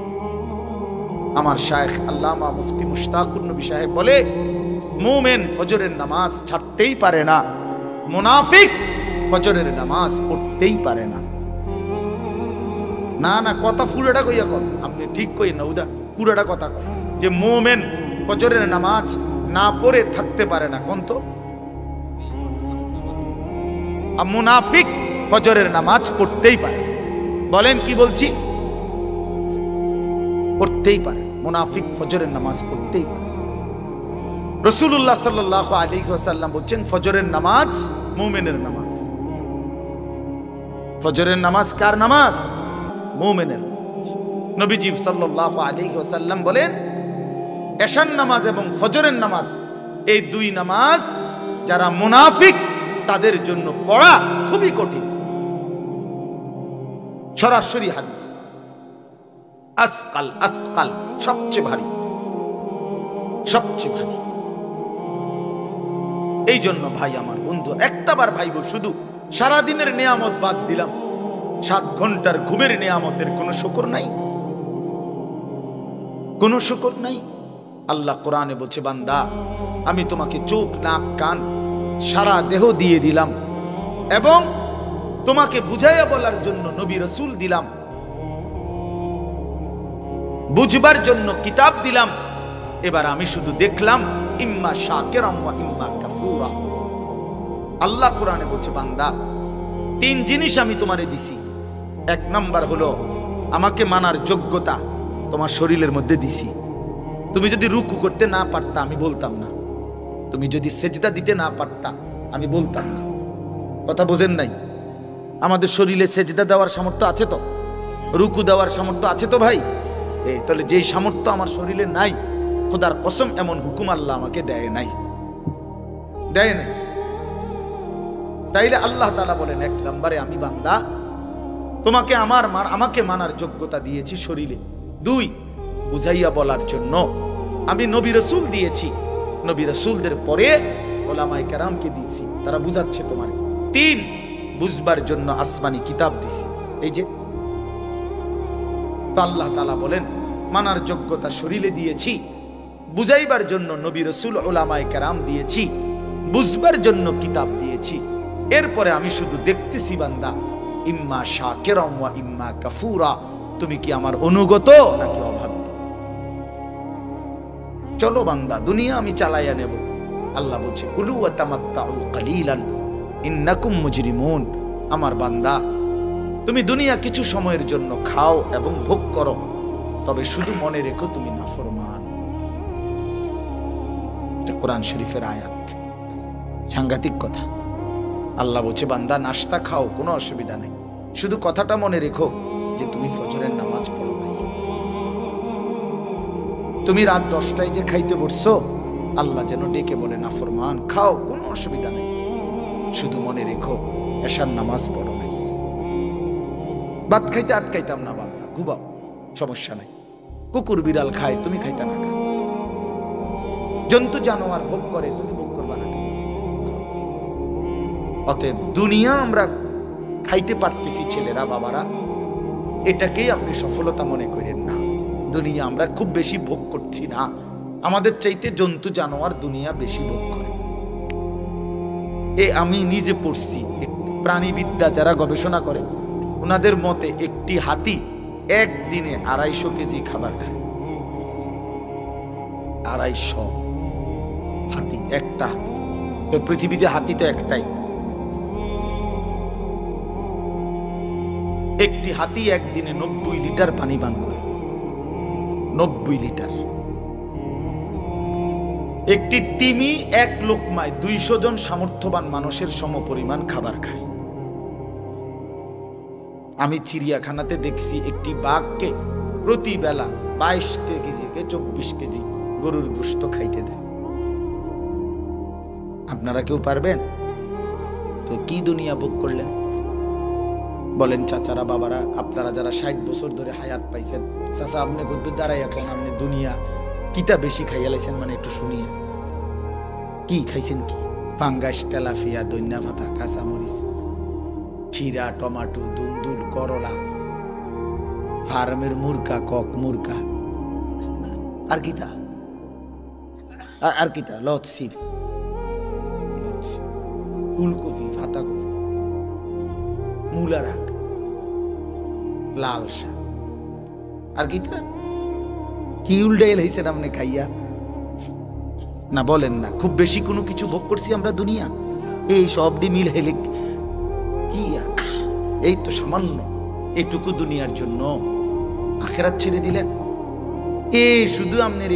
আমার শায়েখ আল্লামা মুফতি মুশতাকুর নবী সাহেব বলে, মুমিন ফজরের নামাজ ছাড়তেই পারে না, মুনাফিক ফজরের নামাজ পড়তেই পারে না। না না, কথা পুরোটা কইয়া কর, আপনি ঠিক কই না, উদা পুরোটা কথা কয় যে মুমিন ফজরের নামাজ না পড়ে থাকতে পারে না, কোন তো? আর মুনাফিক ফজরের নামাজ পড়তেই পারে। বলেন কি বলছি? পড়তেই পারে। মুনাফিক ফজরের নামাজ পড়তেই পারে। রাসূলুল্লাহ সাল্লাল্লাহু আলাইহি ওয়াসাল্লাম বলেন, ফজরের নামাজ মুমিনের নামাজ। ফজরের নামাজ কার নামাজ? মুমিনের। নবীজি সাল্লাল্লাহু আলাইহি ওয়াসাল্লাম বলেন, এশার নামাজ এবং ফজরের নামাজ, এই দুই নামাজ যারা মুনাফিক তাদের জন্য পড়া খুবই কঠিন। সরাসরি হাদিস, আসকাল, আসকাল, সবচেয়ে ভারী, সবচেয়ে ভারী। এই জন্য ভাই আমার বন্ধু, একটাবার ভাইব, শুধু সারাদিনের নিয়ামত বাদ দিলাম, 7 ঘন্টার ঘুমের নিয়ামতের কোনো শুকর নাই, কোনো শুকর নাই। আল্লাহ কোরআনে বলছে, বান্দা আমি তোমাকে চোখ, নাক, কান, সারা দেহ দিয়ে দিলাম, এবং তোমাকে বুঝাইয়া বলার জন্য নবী রাসূল দিলাম, বুঝবার জন্য কিতাব দিলাম। এবার আমি শুধু দেখলাম, ইম্মা শাকিরাম ওয়া ইম্মা কাফুরা। আল্লাহ কোরআনে বলছে, বান্দা 3 জিনিস আমি তোমারে দিছি। 1 নাম্বার হলো আমাকে মানার যোগ্যতা তোমার শরীরের মধ্যে দিছি। তুমি যদি রুকু করতে না পারতা আমি বলতাম না, তুমি যদি সেজদা দিতে না পারতা আমি বলতাম না। কথা বোঝেন নাই? আমাদের শরীরে সেজদা দেওয়ার সামর্থ্য আছে তো, রুকু দেওয়ার সামর্থ্য আছে তো ভাই। এই তাহলে যেই সামর্থ্য আমার শরীরে নাই, খোদার কসম এমন হুকুম আল্লাহ আমাকে দেয় নাই, দেয় নাই। তাইলে আল্লাহ তাআলা বলেন, 1 নম্বরে আমি বান্দা তোমাকে আমাকে মানার যোগ্যতা দিয়েছি শরীরে। 2, বুঝাইয়া বলার জন্য আমি নবী রাসূল দিয়েছি, নবী রাসূলদের পরে ওলামায়ে কেরামকে দিয়েছি, তারা বুঝাচ্ছে তোমার। 3, বুঝবার জন্য আসমানি কিতাব দিছি। এই যে তো আল্লাহ তাআলা বলেন মানার যোগ্যতা শরীরে দিয়েছি, বুঝাইবার জন্য নবী রাসূল ওলামায়ে কেরাম দিয়েছি, বুঝবার জন্য কিতাব দিয়েছি। এরপরে আমি শুধু দেখতেছি বান্দা, ইম্মা শাকিরাম ওয়া ইম্মা কাফুরা, তুমি কি আমার অনুগত নাকি অবাধ্য। চলো বান্দা, দুনিয়া আমি চালাইয়া নেব। আল্লাহ বলছে কুলু ওয়া তামাত্তাউ কালিলান ইন্নাকুম মুজরিমুন। আমার বান্দা, তুমি দুনিয়া কিছু সময়ের জন্য খাও এবং ভোগ করো, তবে শুধু মনে রেখো তুমি নাফরমান। এটা কোরআন শরীফের আয়াত, সাংঘাতিক কথা। আল্লাহ বলছে বান্দা নাস্তা খাও, কোনো অসুবিধা নেই, শুধু কথাটা মনে রেখো যে তুমি ফজরের নামাজ পড়ো নাই। তুমি রাত 10টায় যে খাইতে বসছো, আল্লাহ যেন ডেকে বলে নাফরমান, খাও, কোনো অসুবিধা নেই, শুধু মনে রেখো এশার নামাজ পড়ো নাই। ভাত খাইতে আটকাইতাম না বান্দা, ঘুমাও, সমস্যা নাই। কুকুর বিড়াল খায়, তুমি খাইতা না খা। জন্তু জানোয়ার ভোগ করে, তুমি ভোগ করবা না। অতএব দুনিয়া আমরা খাইতে পারতেছি ছেলেরা, বাবারা, এটাকেই আপনি সফলতা মনে করেন না। দুনিয়া আমরা খুব বেশি ভোগ করছি না, আমাদের চাইতে জন্তু জানোয়ার দুনিয়া বেশি ভোগ করে। আমি নিজে পড়ছি, প্রাণীবিদ্যা যারা গবেষণা করে ওনাদের মতে একটি হাতি একদিনে 250 কেজি খাবার খায়। 250 হাতি, একটা হাতি। তো পৃথিবীতে হাতি তো একটাই। একটি হাতি একদিনে 90 লিটার পানি পান করে, 90 লিটার। একটি তিমি এক লোকমায় 200 জন সামর্থ্যবান মানুষের সমপরিমাণ খাবার খায়। আমি চিড়িয়াখানাতে দেখছি একটি বাঘকে প্রতি বেলা 22 কেজি থেকে 24 কেজি গরুর গোশত খাইতে দেয়। আপনারা কেউ পারবেন? তো কি দুনিয়া ভোগ করলেন বলেন চাচারা, বাবারা, আপনারা যারা 60 বছর ধরে হায়াত পাইছেন, চাচা আপনি কিন্তু দাঁড়াই এখন আপনি দুনিয়া কিতা বেশি খাইয়া লাইছেন, মানে একটু শুনিয়ে কি খাইছেন? কি ফাঙ্গাস, তেলাফিয়া, দইন্না ভাতা, কাঁচামরিচ, খিরা, টমাটো, দুন্দুল, করলা, ফার্মের মুরগা, কক মুরগা, আর কিতা আর কিতা লচ্ছি, ফুলকপি, ফাতাকপি, মূলা শাক, লাল শাক, আর কিতা কি উল্টাইল হয়েছেন আপনি খাইয়া? না বলেন না খুব বেশি কোনো কিছু ভোগ করছি আমরা দুনিয়া? এই সবটি মিল হেলে কি আর, এই তো সামান্য এটুকু দুনিয়ার জন্য আখেরাত ছেড়ে দিলেন। শুধু আপনার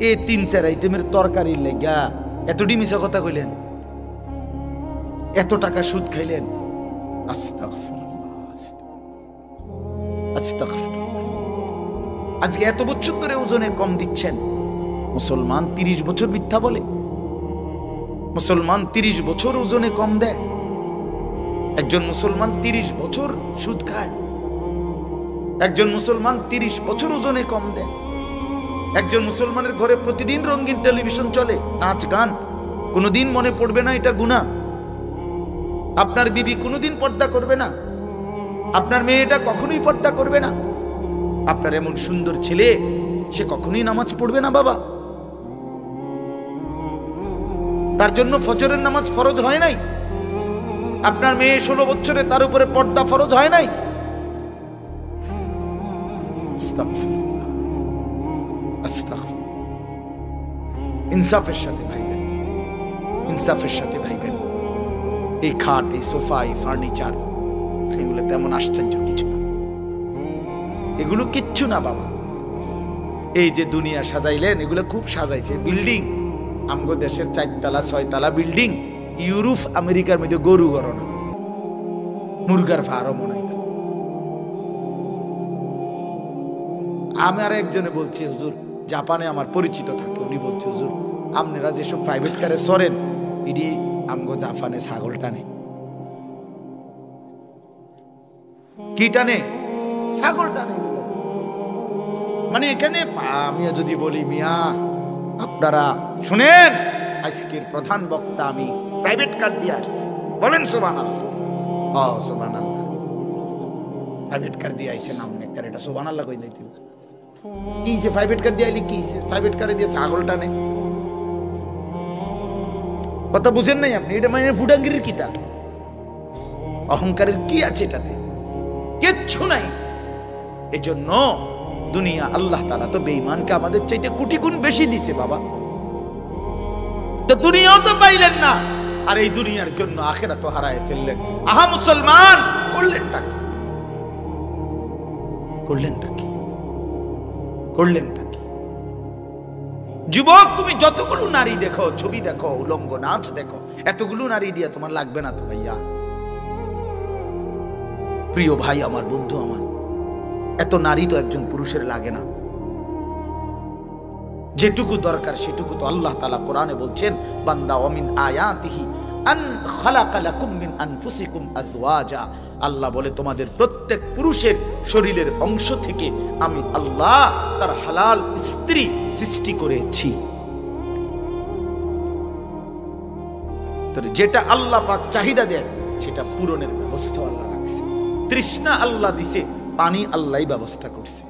এই 3-4 আইটেমের তরকারির লেগা এতটি মিছা কথা কইলেন, এত টাকা সুদ খাইলেন। আজকে এত বছর ধরে ওজনে কম দিচ্ছেন, মুসলমান 30 বছর মিথ্যা বলে, মুসলমান 30 বছর ওজনে কম দেয়, একজন মুসলমান 30 বছর সুদ খায়, একজন মুসলমান 30 বছর ওজনে কম দেয়, একজন মুসলমানের ঘরে প্রতিদিন রঙিন টেলিভিশন চলে, নাচ গান, কোনোদিন মনে পড়বে না এটা গুনাহ। আপনার বিবি কোনোদিন পর্দা করবে না, আপনার মেয়েটা কখনোই পর্দা করবে না, আপনার এমন সুন্দর ছেলে সে কখনোই নামাজ পড়বে না বাবা। তার জন্য ফজরের নামাজ ফরজ হয় নাই। আপনার মেয়ে 16 বছরে, তার উপরে পর্দা ফরজ হয় নাই। ইনসাফের সাথে ভাইবেন, ইনসাফের সাথে ভাইবেন। এই খাট, এই সোফা, এই ফার্নিচার, এগুলো তেমন আশ্চর্য কিছু না, এগুলো কিচ্ছু না বাবা। এই যে দুনিয়া সাজাইলেন, এগুলো খুব সাজাইছে। বিল্ডিং আমগো দেশের 4 তলা 6 তলা বিল্ডিং, ইউরোপ আমেরিকার মধ্যে গরু গরনা, মুরগার ফার্মও নাই। আমার একজনে বলছে হুজুর, জাপানে আমার পরিচিত থাকে, উনি বলছে হুজুর আপনারা যেসব প্রাইভেট কারে সরেন, এটি আমগো জাপানে ছাগল টানে। কি টানে? ছাগল টানে। মানে এখানে আমি যদি বলি মিয়া আপনারা শুনেন, আজকের প্রধান বক্তা আমি প্রাইভেট কার দিয়ে আসছি, বলেন সুবহানাল্লাহ। সুবহানাল্লাহ, প্রাইভেট কার দিয়ে আইছে নাম নেকার, এটা সুবহানাল্লাহ কই দিতে কি যে প্রাইভেট কার দিয়ে আইলি কি প্রাইভেট কারে দিয়ে ছাগলটা নে, কথা বুঝেন নাই আপনি? এটা মানে ফুটাঙ্গির কিটা, অহংকারের কি আছে এটাতে? কিচ্ছু নাই। এজন্য দুনিয়া আল্লাহ তাআলা তো বেঈমানকে আমাদের চাইতে কোটি গুণ বেশি দিয়েছে বাবা। তো দুনিয়াও তো পাইলেন না, আর এই দুনিয়ার জন্য আখিরাত হারায় ফেললেন। আহা মুসলমান, করলেনটা কি? করলেনটা কি? করলেনটা কি? যুবক, তুমি যতগুলো নারী দেখো, ছবি দেখো, উলঙ্গ নাচ দেখো, এতগুলো নারী দিয়ে তোমার লাগবে না তো ভাইয়া। প্রিয় ভাই আমার, বন্ধু আমার, এত নারী তো একজন পুরুষের লাগে না। যেটুকু দরকার সেটুকু তো আল্লাহ তাআলা কোরআনে বলছেন, বান্দা ওমিন আয়াতিহি আন খালাকা লাকুম মিন আনফুসিকুম আজওয়াজা। আল্লাহ বলে তোমাদের প্রত্যেক পুরুষের শরীরের অংশ থেকে আমি আল্লাহ তার হালাল স্ত্রী সৃষ্টি করেছি। তো যেটা আল্লাহ পাক চাহিদা দেয় সেটা পূরণের ব্যবস্থা আল্লাহ রাখছে। তৃষ্ণা আল্লাহ দিছে, পানি আল্লাহই ব্যবস্থা করছে।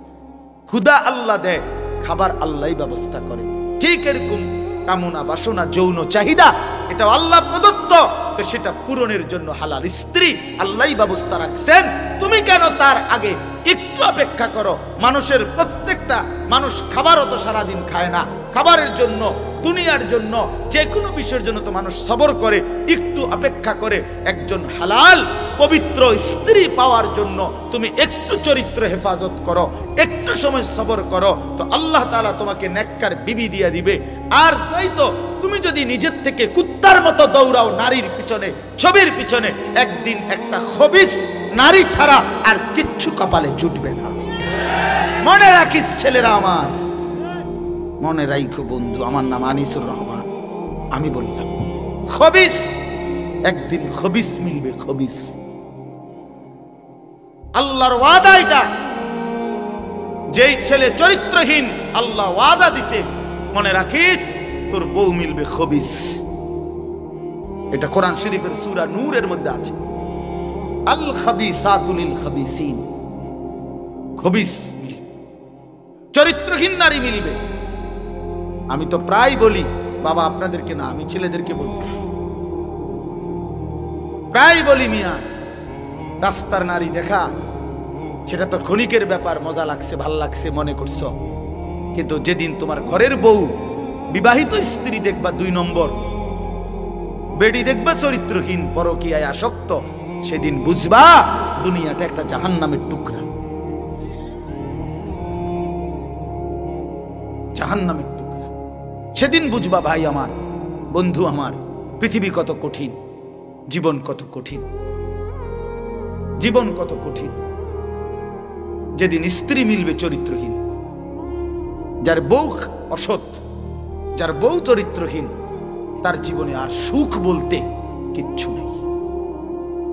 ক্ষুধা আল্লাহ দেয়, খাবার আল্লাহই ব্যবস্থা করে। ঠিক এরকম কামনা বাসনা যৌন চাহিদা এটা আল্লাহ প্রদত্ত, তো সেটা পূরণের জন্য হালাল স্ত্রী আল্লাহই ব্যবস্থা রাখছেন। তুমি কেন তার আগে একটু অপেক্ষা করো? মানুষের প্রত্যেকটা মানুষ খাবারও তো সারাদিন খায় না। খাবারের জন্য, দুনিয়ার জন্য, যে কোনো বিষয়ের জন্য তো মানুষ সবর করে, একটু অপেক্ষা করে। একজন হালাল পবিত্র স্ত্রী পাওয়ার জন্য তুমি একটু চরিত্র হেফাজত করো, একটু সময় সবর করো, তো আল্লাহ তাআলা তোমাকে নেককার বিবি দিয়ে দিবে। আর নয়তো তুমি যদি নিজের থেকে কুত্তার মতো দৌড়াও নারীর পিছনে, ছবির পিছনে, একদিন একটা খবিস নারী ছাড়া আর কিচ্ছু কপালে জুটবে না। মনে রাখিস ছেলেরা আমার, মনে রাখো বন্ধু, আমার নাম আনিসুর রহমান। আমি বললাম খবিস, একদিন খবিস মিলবে, খবিস। আল্লাহর ওয়াদা এটা। যেই ছেলে চরিত্রহীন আল্লাহ ওয়াদা দিছে, মনে রাখিস তোর বউ মিলবে খবিস। এটা কোরআন শরীফের সূরা নূরের মধ্যে আছে। আল খাবিসাতু লিল খাবিসিন, খবিস মিলবে, চরিত্রহীন নারী মিলবে। আমি তো প্রায় বলি বাবা, আপনাদেরকে না, আমি ছেলেদেরকে বলতে প্রায় বলি, মিয়া রাস্তার নারী দেখা সেটা তো ক্ষণিকের ব্যাপার, মজা লাগছে, ভাল লাগছে মনে করছো, কিন্তু যেদিন তোমার ঘরের বউ, বিবাহিত স্ত্রী দেখবা 2 নম্বর, বেডি দেখবা চরিত্রহীন, পরকীয়ায় আসক্ত, সেদিন বুঝবা দুনিয়াটা একটা জাহান্নামের টুকরা, জাহান্নামের টুকরা। সেদিন বুঝবা ভাই আমার, বন্ধু আমার, পৃথিবী কত কঠিন, জীবন কত কঠিন, জীবন কত কঠিন। যেদিন স্ত্রী মিলবে চরিত্রহীন, যার বউ অসৎ, যার বউ চরিত্রহীন, তার জীবনে আর সুখ বলতে কিচ্ছু নেই,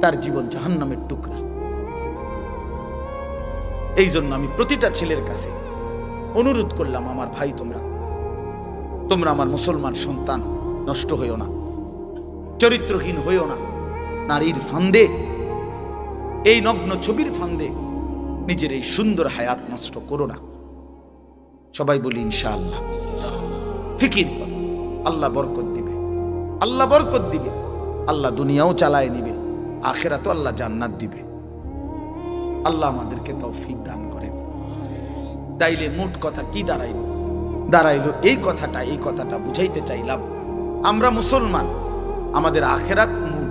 তার জীবন জাহান্নামের টুকরা। এই জন্য আমি প্রতিটা ছেলের কাছে অনুরোধ করলাম, আমার ভাই, তোমরা আমার মুসলমান সন্তান, নষ্ট হইও না, চরিত্রহীন হইও না, নারীর ফান্দে, এই নগ্ন ছবির ফান্দে নিজের এই সুন্দর হায়াত নষ্ট করো না। সবাই বলি ইনশাআল্লাহ। ফিকির কর, আল্লাহ বরকত দিবে, আল্লাহ বরকত দিবে, আল্লাহ দুনিয়াও চালায় নিবে, আখিরাতেও আল্লাহ জান্নাত দিবে। আল্লাহ আমাদেরকে তৌফিক দান করেন। তাইলে মোট কথা কি দাঁড়াইলো এই কথাটা বুঝাইতে চাইলাম, আমরা মুসলমান, আমাদের আখিরাত মূল।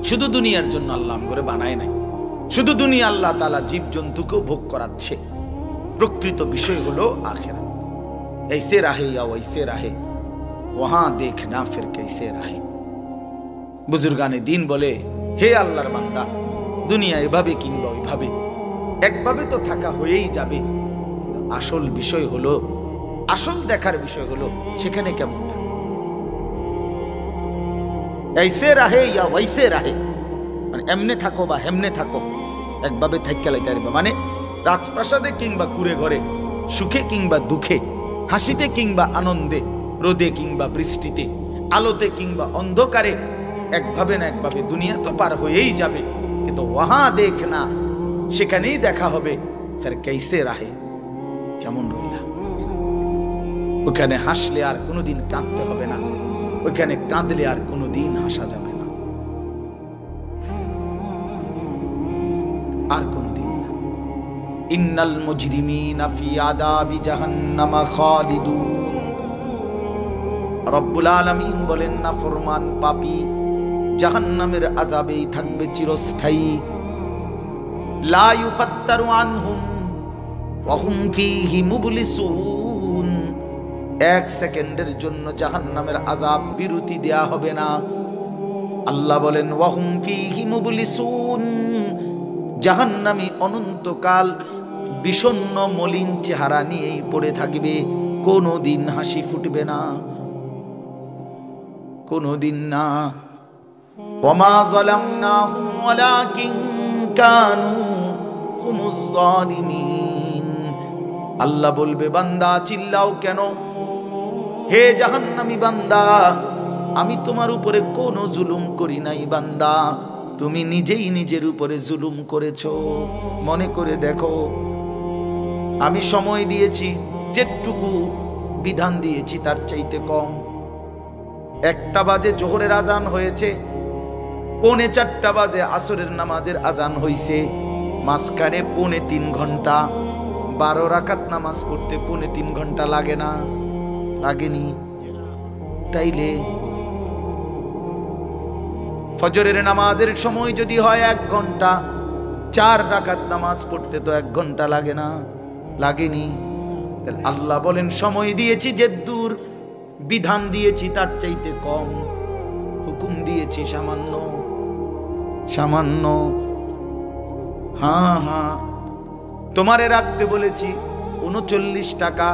শুধু দুনিয়ার জন্য আল্লাহ আমগরে বানায় নাই, শুধু দুনিয়া আল্লাহ তাআলা জীব জন্তুকেও ভোগ করাচ্ছে। প্রকৃত বিষয় হলো আখিরাত। ऐसे रहे या वैसे रहे, वहां देखना फिर कैसे रहे। বুজুর্গানে দিন বলে, হে আল্লাহর বান্দা, দুনিয়া এভাবে কিংবা ওইভাবে, একভাবে তো থাকা হয়েই যাবে। আসল বিষয় হলো, আসল দেখার বিষয় হলো সেখানে কেমন থাকে। ऐसे रहे या वैसे रहे, মানে এমনে থাকো বা হেমনে থাকো, একভাবে থাইকা লাইতে পারবে, মানে রাজপ্রাসাদে কিংবা কুঁড়ে ঘরে, সুখে কিংবা দুঃখে, হাসিতে কিংবা আনন্দে, রোদে কিংবা বৃষ্টিতে, আলোতে কিংবা অন্ধকারে, একভাবে না একভাবে দুনিয়া তো পার হয়েই যাবে, কিন্তু ওয়াহা দেখনা, সেখানেই দেখা হবে ফের কেসে রাহে, কেমন রইলা। ওখানে হাসলে আর কোনোদিন কাঁদতে হবে না, ওখানে কাঁদলে আর কোনোদিন হাসা যাবে না, আর কোনোদিন না। ইন্নাল মুজরিমিনা ফি আযাবি জাহান্নাম খালিদুন। রব্বুল আলামিন বলেন, নাফরমান পাপী জাহান্নামের আযাবেই থাকবে চিরস্থায়ী। লা ইউফাত্তারু আনহুম ওয়া হুম ফীহি মুবলিসুন। এক সেকেন্ডের জন্য জাহান্নামের আযাব বিরতি দেয়া হবে না। আল্লাহ বলেন, ওয়া হুম ফীহি মুবলিসুন। জাহান্নামী অনন্তকাল বিষণ্ণ মলিন চেহারা নিয়েই পড়ে থাকবে, কোনোদিন হাসি ফুটবে না, কোনোদিন না। ওয়ামা যালামনাহুম ওয়ালাকিন কানু হুমুজ যালিমিন। আল্লাহ বলবে, বান্দা চিল্লাও কেন? হে জাহান্নামী বান্দা, আমি তোমার উপরে কোনো জুলুম করি নাই বান্দা, তুমি নিজেই নিজের উপরে জুলুম করেছো। মনে করে দেখো, আমি সময় দিয়েছি যেটুকু বিধান দিয়েছি তার চাইতে কম। 1টা বাজে জোহরের আজান হয়েছে, 3:45 বাজে আসরের নামাজের আজান হইছে, মাঝখানে 3.25 ঘন্টা, 12 রাকাত নামাজ পড়তে 3.25 ঘন্টা লাগে না? লাগেনি? তাইলে ফজরের নামাজের সময় যদি হয় 1 ঘন্টা, 4 রাকাত নামাজ পড়তে তো 1 ঘন্টা লাগে না? লাগেনি? আল্লাহ বলেন, সময় দিয়েছি যে দূর, বিধান দিয়েছি তার চাইতে কম, হুকুম দিয়েছি সামান্য সামান্য। হ্যাঁ হ্যাঁ, তোমারে রাখতে বলেছি 39 টাকা,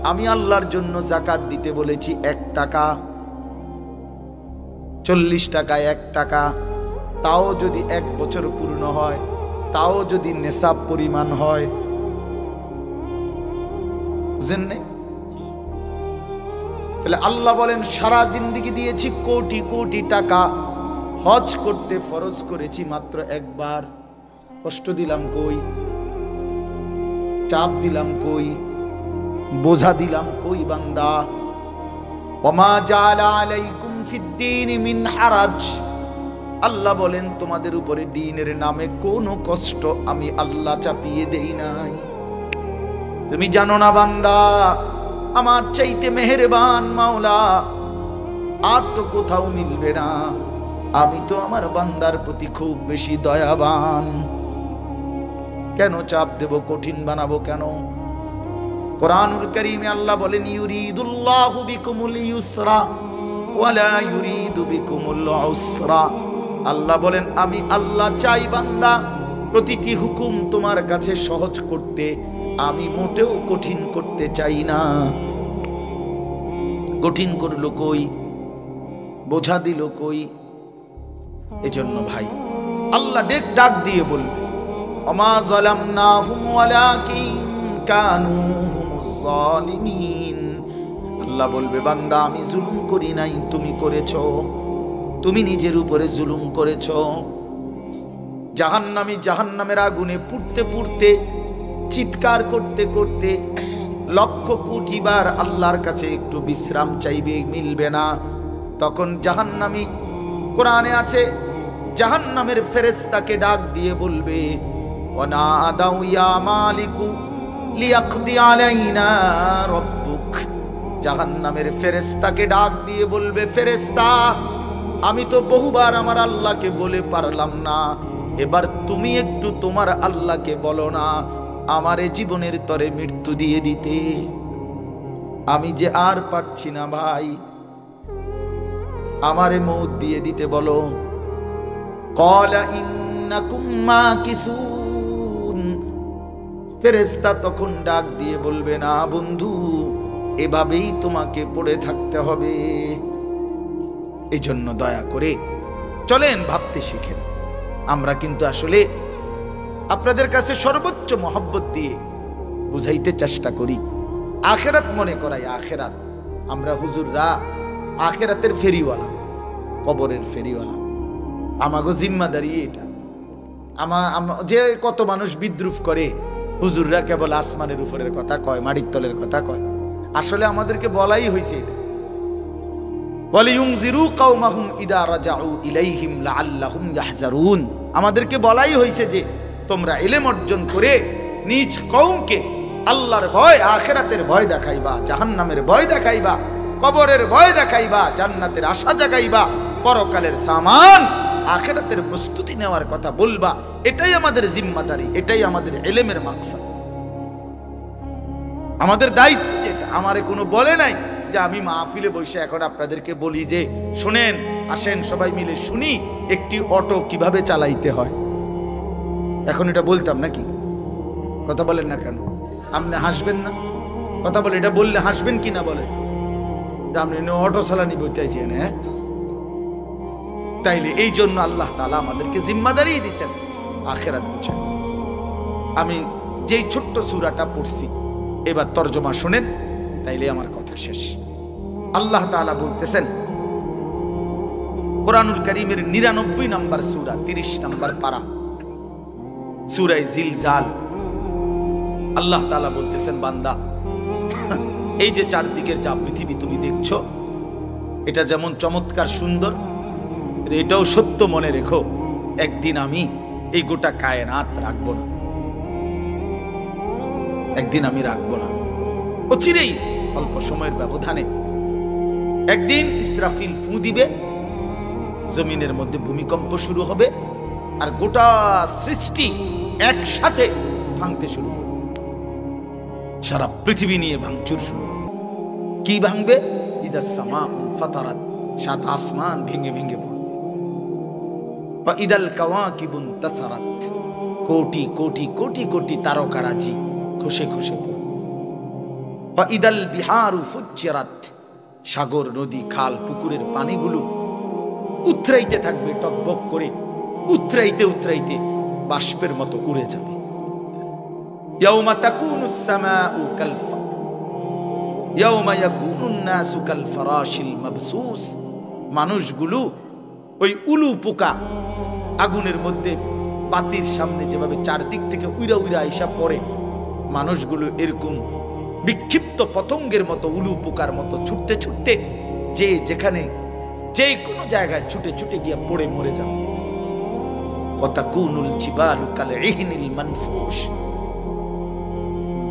আমি আল্লাহর জন্য যাকাত দিতে বলেছি 1 টাকা। 40 টাকায় 1 টাকা, তাও যদি 1 বছর পূর্ণ হয়, তাও যদি নেশাব পরিমাণ হয়, বুঝেন নাই? তাহলে আল্লাহ বলেন, সারা জিন্দেগি দিয়েছি কোটি কোটি টাকা, হজ করতে ফরজ করেছি মাত্র 1 বার। কষ্ট দিলাম কই? চাপ দিলাম কই? বোঝা দিলাম কই বান্দা? ওমা জাআলা আলাইকুম ফিদ্দীনি মিন হারাজ। আল্লাহ বলেন, তোমাদের উপরে দ্বীনের নামে কোনো কষ্ট আমি আল্লাহ চাপিয়ে দেই নাই। তুমি জানো না বান্দা, আমার চাইতে মেহেরবান মাওলা আর তো কোথাও মিলবে না। আমি তো আমার বান্দার প্রতি খুব বেশি দয়াবান। কেন চাপ দেব, কঠিন বানাবো কেন? কোরআনুল কারীমে আল্লাহ বলেন, ইউরিদুল্লাহু বিকুমুল ইউসরা ওয়ালা ইউরিদু বিকুমুল উসরা। আল্লাহ বলেন, আমি আল্লাহ চাই বান্দা প্রতিটি হুকুম তোমার কাছে সহজ করতে, আমি মোটেও কঠিন করতে চাই না। কঠিন করলো কই? বোঝা দিল কই? এজন্য ভাই, আল্লাহ ডাক দিয়ে বলবে, ওমা যালামনাহুম ওয়ালাকিন কানু হুমুজ যালিমিন। আল্লাহ বলবে, বান্দা আমি জুলুম করি নাই, তুমি করেছো, তুমি নিজের উপরে জুলুম করেছো। জাহান্নামী জাহান্নামের আগুনে পুড়তে পুড়তে, চিৎকার করতে করতে লক্ষ কোটি বার আল্লাহর কাছে একটু বিশ্রাম চাইবে, মিলবে না। তখন জাহান্নামী, কোরআনে আছে, জাহান্নামের ফেরেশতাকে ডাক দিয়ে বলবে, ওয়ানাদাউ ইয়া মালিকু লিয়াকদি আলাইনা রাব্বুক। জাহান্নামের ফেরেশতাকে ডাক দিয়ে বলবে, ফেরেশতা, আমি তো বহুবার আমার আল্লাহকে বলে পারলাম না, এবার তুমি একটু তোমার আল্লাহকে বলো না আমারে জীবনের তরে মৃত্যু দিয়ে দিতে। আমি যে আর পারছি না ভাই, আমারে মৌত দিয়ে দিতে বলো। ক্বালা ইন্নাকুম মাকিসুন। ফেরেশতা তখন ডাক দিয়ে বলবে, না বন্ধু, এভাবেই তোমাকে পড়ে থাকতে হবে। এজন্য দয়া করে চলেন ভাবতে শিখেন। আমরা কিন্তু আসলে আপনাদের কাছে সর্বোচ্চ মহব্বত দিয়ে বুঝাইতে চেষ্টা করি। আখেরাত মনে করাই, আখেরাত। আমরা হুজুররা আখেরাতের ফেরিওয়ালা, কবরের ফেরিওয়ালা। আমাগো জিম্মাদারি এটা। যে কত মানুষ বিদ্রুপ করে হুজুররা কেবল আসমানের উপরের কথা কয়, মাটির তলের কথা কয়। আসলে আমাদেরকে বলাই হয়েছে এটা, ওয়ালিয়ুনজিরু কওমাহুম ইদা রাজাউ ইলাইহিম লাআল্লাহুম ইয়াহজারুন। আমাদেরকে বলাই হয়েছে যে তোমরা ইলম অর্জন করে নিজ কওমকে আল্লাহর ভয়, আখিরাতের ভয় দেখাইবা, জাহান্নামের ভয় দেখাইবা, কবরের ভয় দেখাইবা, জান্নাতের আশা জাগাইবা, পরকালের সামান আখিরাতের প্রস্তুতি নেওয়ার কথা বলবা। এটাই আমাদের জিম্মাদারি, এটাই আমাদের ইলমের মাকসাদ, আমাদের দায়িত্ব। যেটা আমারে কোনো বলে নাই যে আমি মাহফিলে বসে এখন আপনাদেরকে বলি যে শুনেন, আসেন সবাই মিলে শুনি একটি অটো কিভাবে চালাইতে হয়। এখন এটা বলতাম নাকি? কথা বলেন না কেন? আপনি হাসবেন না? কথা বলে, এটা বললে হাসবেন কি না বলেন? যে আপনি অটো চালানি বলতেছেন। হ্যাঁ, তাইলে এই জন্য আল্লাহ তাআলা আমাদেরকে জিম্মাদারি দিয়েছেন আখিরাত বুঝার। আমি যেই ছোট্ট সূরাটা পড়ছি এবার তরজমা শুনেন, তাইলে আমার কথা শেষ। আল্লাহ তাআলা বলতেছেন কোরআনুল কারীমের 99 নম্বর সূরা, 30 নম্বর পারা, সূরা জিলজাল। আল্লাহ তাআলা বলতেছেন, বান্দা, এই যে চারদিকের যা পৃথিবী তুমি দেখছো, এটা যেমন চমৎকার সুন্দর, এটাও সত্য মনে রেখো, একদিন আমি এই গোটা কায়নাত রাখবো না, একদিন আমি রাখবো না। অচিরেই, অল্প সময়ের ব্যবধানে একদিন ইসরাফিল ফু দিবে, জমিনের মধ্যে ভূমিকম্প শুরু হবে, আর গোটা সৃষ্টি একসাথে ভাঙতে শুরু হবে। সারা পৃথিবী নিয়ে ভাঙচুর শুরু হবে। কি ভাঙবে? ইযা সামাউ ফাতারাত, সাত আসমান ভেঙে ভেঙে পড়বে। ওয়া ইদাল কাওয়াকিবু তাসারাত, কোটি কোটি কোটি কোটি তারকারাজি খসে খসে পড়বে। ওয়া ইদাল বিহারু ফুজ্জিরাত, সাগর, নদী, খাল, পুকুরের পানিগুলো উতরাইতে থাকবে, টকবক করে উতরাইতে উতরাইতে বাষ্পের মতো উড়ে যাবে। ইয়াউমা তাকুনুস সামাউ ইয়াউমা ইয়াকুনুন নাসু কাল ফারাশিল মাবসুস, মানুষগুলো ওই উলু পোকা আগুনের মধ্যে বাতির সামনে যেভাবে চারদিক থেকে উইরা উইরা আইসা পড়ে, মানুষগুলো এরকম বিক্ষিপ্ত পতঙ্গের মতো, উলু পোকার মতো ছুটতে ছুটতে যে যেখানে যে কোনো জায়গায় ছুটে ছুটে গিয়ে পড়ে মরে যাবে। ওয়াতাকুনুল জিবালু কাল ইহনিল মানফুশ,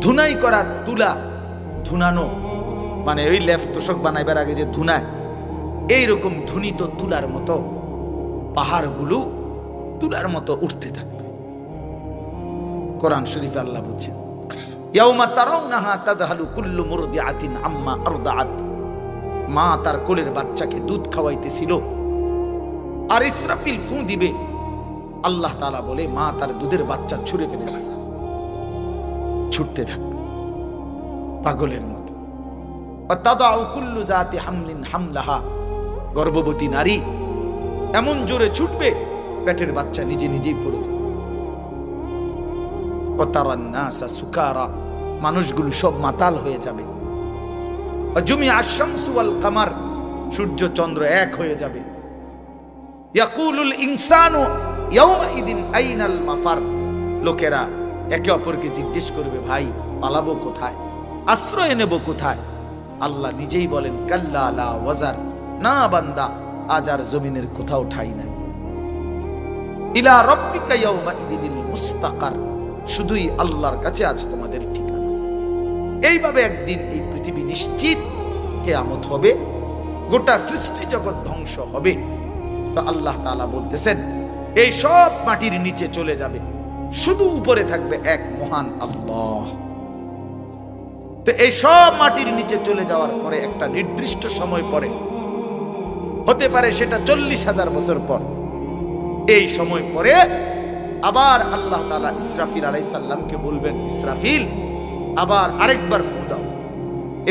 ধুনাই করা তুলা, ধুনানো মানে ওই লেফ তোষক বানাইবার আগে যে ধুনায়, এইরকম ধুনিত তুলার মতো পাহাড়গুলো তুলার মতো উঠতে থাকবে। কোরআন শরীফে আল্লাহ বলছেন, ইয়াউমা তারাউনাহা তাযহালু কুল্লু মুরদিআতিন আম্মা আরদাআত, মা তার কোলের বাচ্চাকে দুধ খাওয়াইতেছিল, আর ইসরাফিল ফু দিবে, আল্লাহ তাআলা বলে মা তার দুধের বাচ্চা ছুঁড়ে ফেলে দেবে, ছুটতে থাকবে পাগলের মতো। তাদাউ কুল্লু যাতি হামলিন হামলাহা, গর্ভবতী নারী এমন জোরে ছুটবে পেটের বাচ্চা নিজে নিজেই পড়ে যাবে। ওয়াতারান নাসা সুকারা, মানুষগুলো সব মাতাল হয়ে যাবে। ওয়াজুমিআশ শামসু ওয়াল কামার, সূর্য চন্দ্র এক হয়ে যাবে। ইয়াকুলুল ইনসানু ইয়াউমাইদিন আইনাল মাফার, লোকেরা একে অপরকে জিজ্ঞেস করবে, ভাই পালাবো কোথায়, আশ্রয় নেব কোথায়? আল্লাহ নিজেই বলেন, কাল্লা লা ওয়াজার, না বান্দা, আজ আর জমিনের কোথাও ঠাই নাই। ইলা রাব্বিকা ইয়াউমাইদিনিল মুস্তাকার, শুধুই আল্লাহর কাছে আজ তোমাদের ঠিকানা। এইভাবে একদিন এই পৃথিবী নিশ্চিত কিয়ামত হবে, গোটা সৃষ্টি জগৎ ধ্বংস হবে। তো আল্লাহ তাআলা বলতেছেন, এই সব মাটির নিচে চলে যাবে, শুধু উপরে থাকবে এক মহান আল্লাহ। তো এই সব মাটির নিচে চলে যাওয়ার পরে একটা নির্দিষ্ট সময় পরে, হতে পারে সেটা 40,000 বছর পর, এই সময় পরে আবার আল্লাহ তাআলা ইসরাফিল আলাইহিস সালামকে বলবেন, ইসরাফিল আবার আরেকবার ফু দাও।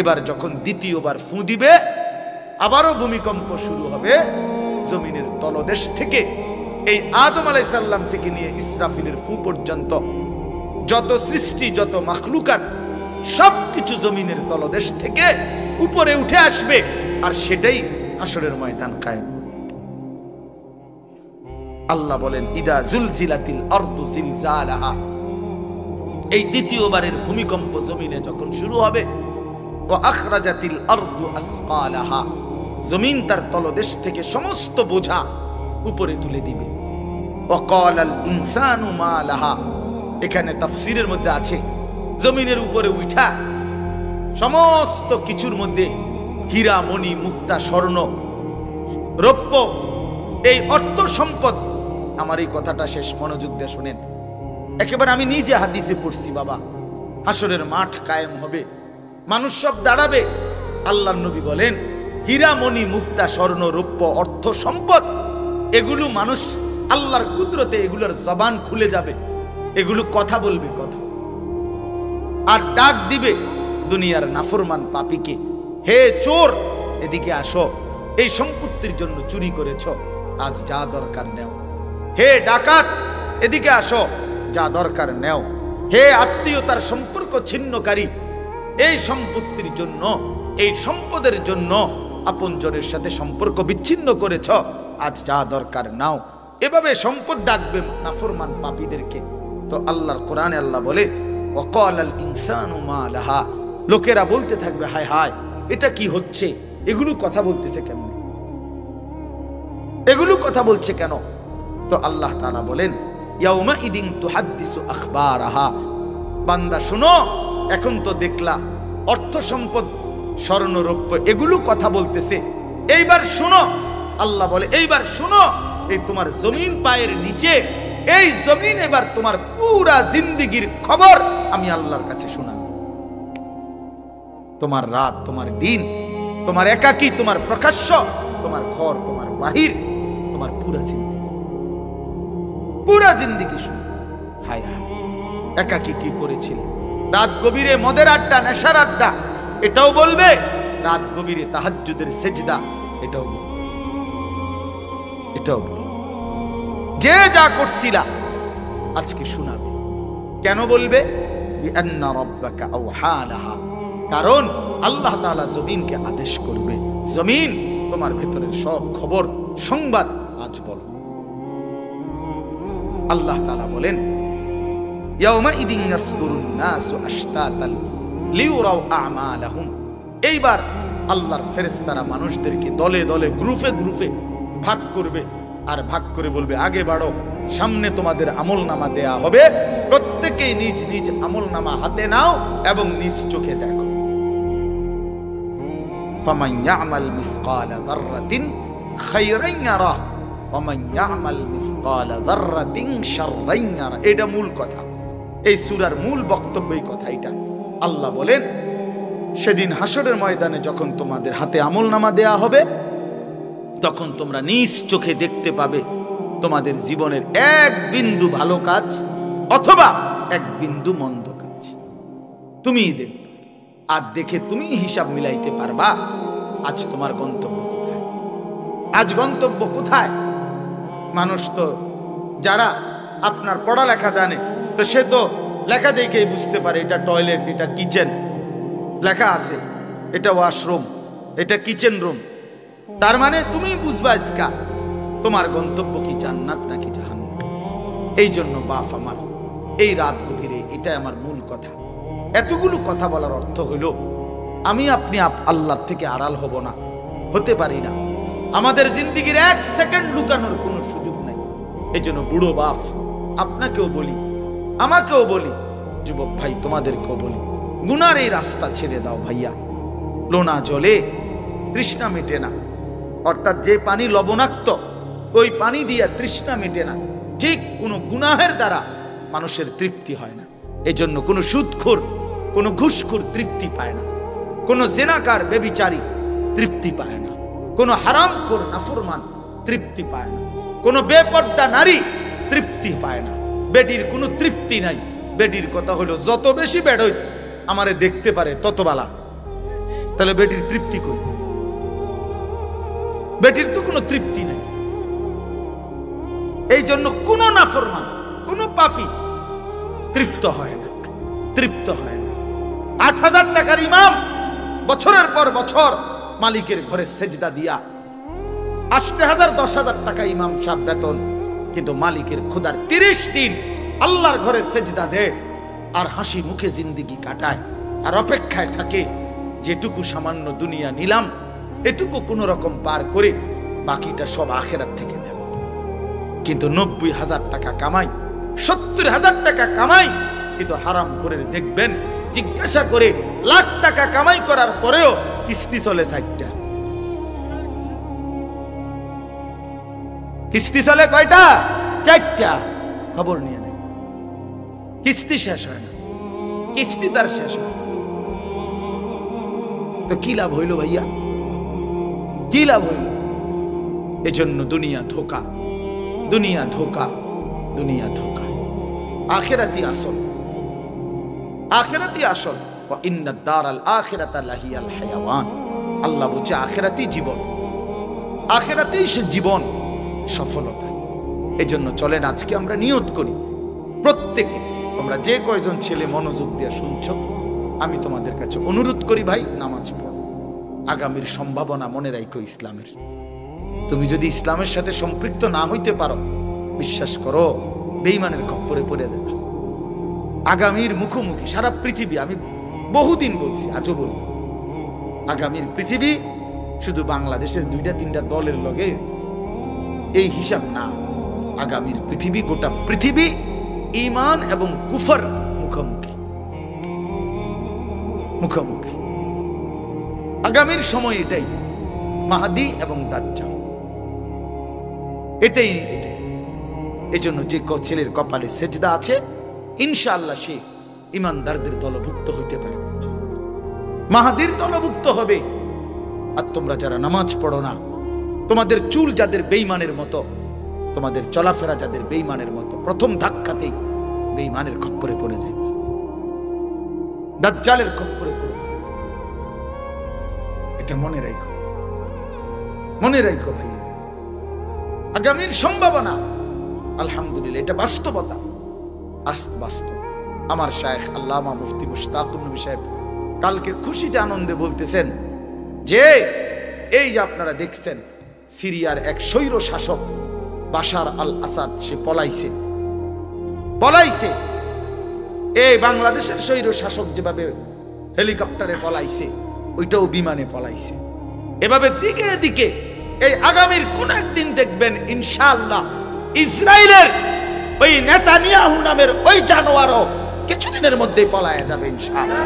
এবার যখন দ্বিতীয়বার ফু দিবে, আবারও ভূমিকম্প শুরু হবে, জমিনের তলদেশ থেকে এই আদম আলাইহিস সালাম থেকে নিয়ে ইসরাফিলের ফু পর্যন্ত যত সৃষ্টি, যত মাখলুকাত, সবকিছু জমিনের তলদেশ থেকে উপরে উঠে আসবে, আর সেটাই হাশরের ময়দান কায়েম। আল্লাহ বলেন ইদা জুলজিলাতিল আরদু জিলজালাহা, এই দ্বিতীয়বারের ভূমিকম্প জমিনে যখন শুরু হবে, ওয়া আখরাজাতিল আরদু আসকালাহা, জমিন তার তলদেশ থেকে সমস্ত বোঝা উপরে তুলে দিবে। ওয়া ক্বালাল ইনসানু মা লাহা, এখানে তাফসীরের মধ্যে আছে জমিনের উপরে উঠা সমস্ত কিছুর মধ্যে হীরা মণি মুক্তা স্বর্ণ রৌপ্য, এই অর্থ সম্পদ। আমার এই কথাটা শেষ মনোযোগ দিয়ে শুনেন, একেবারে আমি নিজে হাদিসে পড়ছি বাবা। হাশরের মাঠ কায়েম হবে, মানুষ সব দাঁড়াবে। আল্লাহর নবী বলেন হীরা মণি মুক্তা স্বর্ণ রৌপ্য অর্থ সম্পদ, এগুলো মানুষ আল্লাহর কুদরতে এগুলোর জবান খুলে যাবে, এগুলো কথা বলবে, কথা আর ডাক দিবে দুনিয়ার নাফরমান পাপীকে, হে চোর এদিকে আসো, এই সম্পত্তির জন্য চুরি করেছ, আজ যা দরকার নেও। হে ডাকাত এদিকে আসো, যা দরকার নেও। হে আত্মীয়তার সম্পর্ক ছিন্নকারী, এই সম্পত্তির জন্য, এই সম্পদের জন্য আপনজনের সাথে সম্পর্ক বিচ্ছিন্ন করেছ, আজ যা দরকার নাও। এভাবে সম্পদ ডাকবে নাফরমান পাপীদেরকে। তো আল্লাহর কোরআনে আল্লাহ বলে ওয়াকালাল ইনসানু মা লাহা, লোকেরা বলতে থাকবে হায় হায় এটা কি হচ্ছে, এগুলো কথা বলতেছে কেমনে, এগুলো কথা বলছে কেন? তো আল্লাহ তাআলা বলেন ইয়াউমা ইদিন তুহাদ্দিসু আখবারাহা, বান্দা শুনো, এখন তো দেখলা অর্থ সম্পদ স্বর্ণ রৌপ্য এগুলো কথা বলতেছে, এইবার শুনো। আল্লাহ বলে এইবার শুনো, এই তোমার জমিন পায়ের নিচে, এই জমিন এবার তোমার পুরা জিন্দেগির খবর আমি আল্লাহর কাছে শোনাবো। তোমার রাত, তোমার দিন, তোমার একাকী, তোমার প্রকাশ্য, তোমার ঘর, তোমার বাহির, তোমার পুরা জিন্দেগি, পুরা জিন্দেগি শুনো। হায় হায় একাকী কি করেছিল, রাত গভীরে মদের আড্ডা, নেশার আড্ডা, এটাও বলবে। রাত গভীরে তাহাজ্জুদের সেজদা, এটাও বলবে, এটাও বলবে। যে যা করছিলা আজকে শোনাবে। কেন বলবে? বিআন্না রাব্বাকা আওহা লাহা, কারণ আল্লাহ তাআলা জমিনকে আদেশ করবে, জমিন তোমার ভেতরের সব খবর সংবাদ আজ বলো। আল্লাহ তাআলা বলেন ইয়াউমা ইদিন ইয়াসদুরুন নাসু আশতাতান লিউরাউ আমালাহুম, এইবার আল্লাহর ফেরেশতারা মানুষদেরকে দলে দলে, গ্রুপে গ্রুপে ভাগ করবে, আর ভাগ করে বলবে আগে বাড়ো, সামনে তোমাদের আমলনামা দেয়া হবে, প্রত্যেকেই নিজ নিজ আমলনামা হাতে নাও এবং নিজ চোখে দেখো। ফামান ইয়ামাল মিসকালা যাররাতিন খায়রান ইয়ারা ওয়া মান ইয়ামাল মিসকালা যাররাতিন শাররান ইয়ারা, এটা মূল কথা, এই সূরার মূল বক্তব্য এই কথাইটা। আল্লাহ বলেন সেদিন হাশরের ময়দানে যখন তোমাদের হাতে আমলনামা দেয়া হবে, তখন তোমরা নিজ চোখে দেখতে পাবে তোমাদের জীবনের এক বিন্দু ভালো কাজ অথবা এক বিন্দু মন্দ কাজ তুমিই দেখবে, আর দেখে তুমি হিসাব মিলাইতে পারবা আজ তোমার গন্তব্য কোথায়, আজ গন্তব্য কোথায়। মানুষ তো যারা আপনার পড়ালেখা জানে, তো সে তো লেখা দেখেই বুঝতে পারে এটা টয়লেট, এটা কিচেন, লেখা আছে এটা ওয়াশরুম, এটা কিচেন রুম, তার মানে তুমি বুঝবা ইসকা তোমার গন্তব্য কি জান্নাত নাকি জাহান্নাম। এই জন্য বাপ আমার এই রাত গভীরে, এটা আমার মূল কথা। এতগুলো কথা বলার অর্থ হইল আমি আপনি আল্লাহর থেকে আড়াল হব না, হতে পারি না, আমাদের জিন্দেগির এক সেকেন্ড লুকানোর কোনো সুযোগ নাই। এই জন্য বুড়ো বাপ আপনাকেও বলি, আমাকেও বলি, যুবক ভাই তোমাদেরকেও বলি, গুনার এই রাস্তা ছেড়ে দাও ভাইয়া। লোনা জলে তৃষ্ণা মেটে না, অর্থাৎ যে পানি লবণাক্ত ওই পানি দিয়া তৃষ্ণা মেটে না, ঠিক কোনো গুনাহের দ্বারা মানুষের তৃপ্তি হয় না। এই জন্য কোনো সুদখোর, কোনো ঘুষখোর তৃপ্তি পায় না, কোনো জেনাকার বেবিচারী তৃপ্তি পায় না, কোনো হারামখোর নাফরমান তৃপ্তি পায় না, কোনো বেপর্দা নারী তৃপ্তি পায় না। বেটির কোনো তৃপ্তি নাই। বেটির কথা হলো যত বেশি বেড়ই আমারে দেখতে পারে তত বালা, তাহলে বেটির তৃপ্তি করি? বেটির তো কোনো তৃপ্তি নাই। এই জন্য কোনো নাফরমান, কোনো পাপী তৃপ্ত হয় না, তৃপ্ত হয় না। ৮,০০০ টাকার ইমাম বছরের পর বছর মালিকের ঘরে সেজদা দিয়া, ৮,০০০ ১০,০০০ টাকা ইমাম সাহেব বেতন, কিন্তু মালিকের খোদার ৩০ দিন আল্লাহর ঘরে সেজদা দেয় আর হাসি মুখে জিন্দিগি কাটায়, আর অপেক্ষায় থাকে যেটুকু সামান্য দুনিয়া নিলাম এটুকু কোন রকম পার করে বাকিটা সব আখিরাত থেকে নেব। কিন্তু ৯০,০০০ টাকা কামাই, ৭০,০০০ টাকা কামাই, কিন্তু হারাম করে দেখবেন, জিজ্ঞাসা করে লাখ টাকা কামাই করার পরেও কিস্তি চলে ৬০টা। কিস্তি চলে কয়টা? ৪টা। খবর নিয়ে নেন, কিস্তি শেষ হয় না, কিস্তি তার শেষ হয়। তো কি লাভ হইল ভাইয়া, কি লাভ হইল? এজন্য দুনিয়া ধোকা, দুনিয়া ধোকা, দুনিয়া ধোকা। আখিরাতি আসল, আখিরাতি আসল। ওয়া ইন্নাদ দারাল আখিরাতা লাহিয়াল হায়াওয়ান। আল্লাহ বলছে আখিরাতি জীবন, আখিরাতি সে জীবন, সফলতা। এজন্য চলেন আজকে আমরা নিয়ত করি প্রত্যেকে, তোমরা যে কয়জন ছেলে মনোযোগ দিয়ে শুনছো, আমি তোমাদের কাছে অনুরোধ করি ভাই, নামাজ পড়ো। আগামীর সম্ভাবনা মনে রাখো ইসলামের। তুমি যদি ইসলামের সাথে সম্পৃক্ত না হইতে পারো, বিশ্বাস করো বেঈমানের খপ্পরে পড়ে যাবে। আগামীর মুখোমুখি সারা পৃথিবী, আমি বহুদিন বলছি, আজও বলি, আগামীর পৃথিবী শুধু বাংলাদেশের ২-৩টা দলের লগে এই হিসাব না। আগামীর পৃথিবী, গোটা পৃথিবী ঈমান এবং কুফর মুখোমুখি, মুখোমুখি। আগামীর সময় এটাই, মাহদী এবং দাজ্জাল, এটাই এটাই। এজন্য যে ছেলের কপালে সেজদা আছে, ইনশাআল্লাহ সে ঈমানদারদের দলভুক্ত হইতে পারে, মাহদীর দলভুক্ত হবে। আর তোমরা যারা নামাজ পড়ো না, তোমাদের চুল যাদের বেঈমানের মতো, তোমাদের চলাফেরা যাদের বেঈমানের মতো, প্রথম ধাক্কাতেই বেঈমানের খপ্পরে পড়ে যায়, দাজ্জালের খপ্পরে পড়ে যায়। এটা মনে রাখো, মনে রাখো ভাই। আগামীর সম্ভাবনা আলহামদুলিল্লাহ, এটা বাস্তবতা, বাস্তব। আমার শায়েখ আল্লামা মুফতি মুশতাকুর নবী সাহেব কালকে খুশিতে আনন্দে বলতেছেন যে এই যে আপনারা দেখছেন সিরিয়ার এক স্বৈর শাসক বাশার আল আসাদ, সে পলাইছে, পলাইছে। এই বাংলাদেশের স্বৈর শাসক যেভাবে হেলিকপ্টারে পলাইছে, ওইটাও বিমানে পলাইছে। এভাবে দিকে দিকে এই আগামীর কোন একদিন দেখবেন ইনশাআল্লাহ ইসরায়েলের ওই নেতানিয়াহু নামের ওই জানোয়ারও কিছুদিনের মধ্যেই পলায়া যাবে ইনশাআল্লাহ।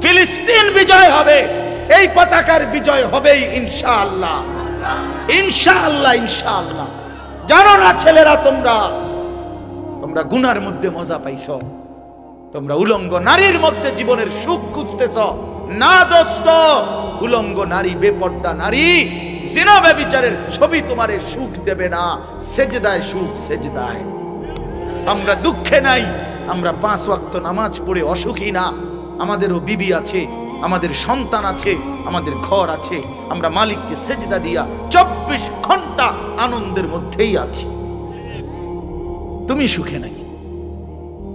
ফিলিস্তিন বিজয় হবে, এই পতাকার বিজয় হবেই ইনশাআল্লাহ, ইনশাআল্লাহ, ইনশাআল্লাহ। জানো না ছেলেরা, তোমরা গুনার মধ্যে মজা পাইছো, তোমরা উলঙ্গ নারীর মধ্যে জীবনের সুখ খুঁজতেছ না দোস্ত। উলঙ্গ নারী, বেপর্দা নারী, জিনা ব্যভিচারের ছবি তোমারে সুখ দেবে না। সেজদায় সুখ, সেজদায়। আমরা দুঃখে নাই, আমরা 5 ওয়াক্ত নামাজ পড়ে অসুখী না। আমাদেরও বিবি আছে, আমাদের সন্তান আছে, আমাদের ঘর আছে। আমরা মালিককে সেজদা দিয়া 24 ঘন্টা আনন্দের মধ্যেই আছি। তুমি সুখে নাই,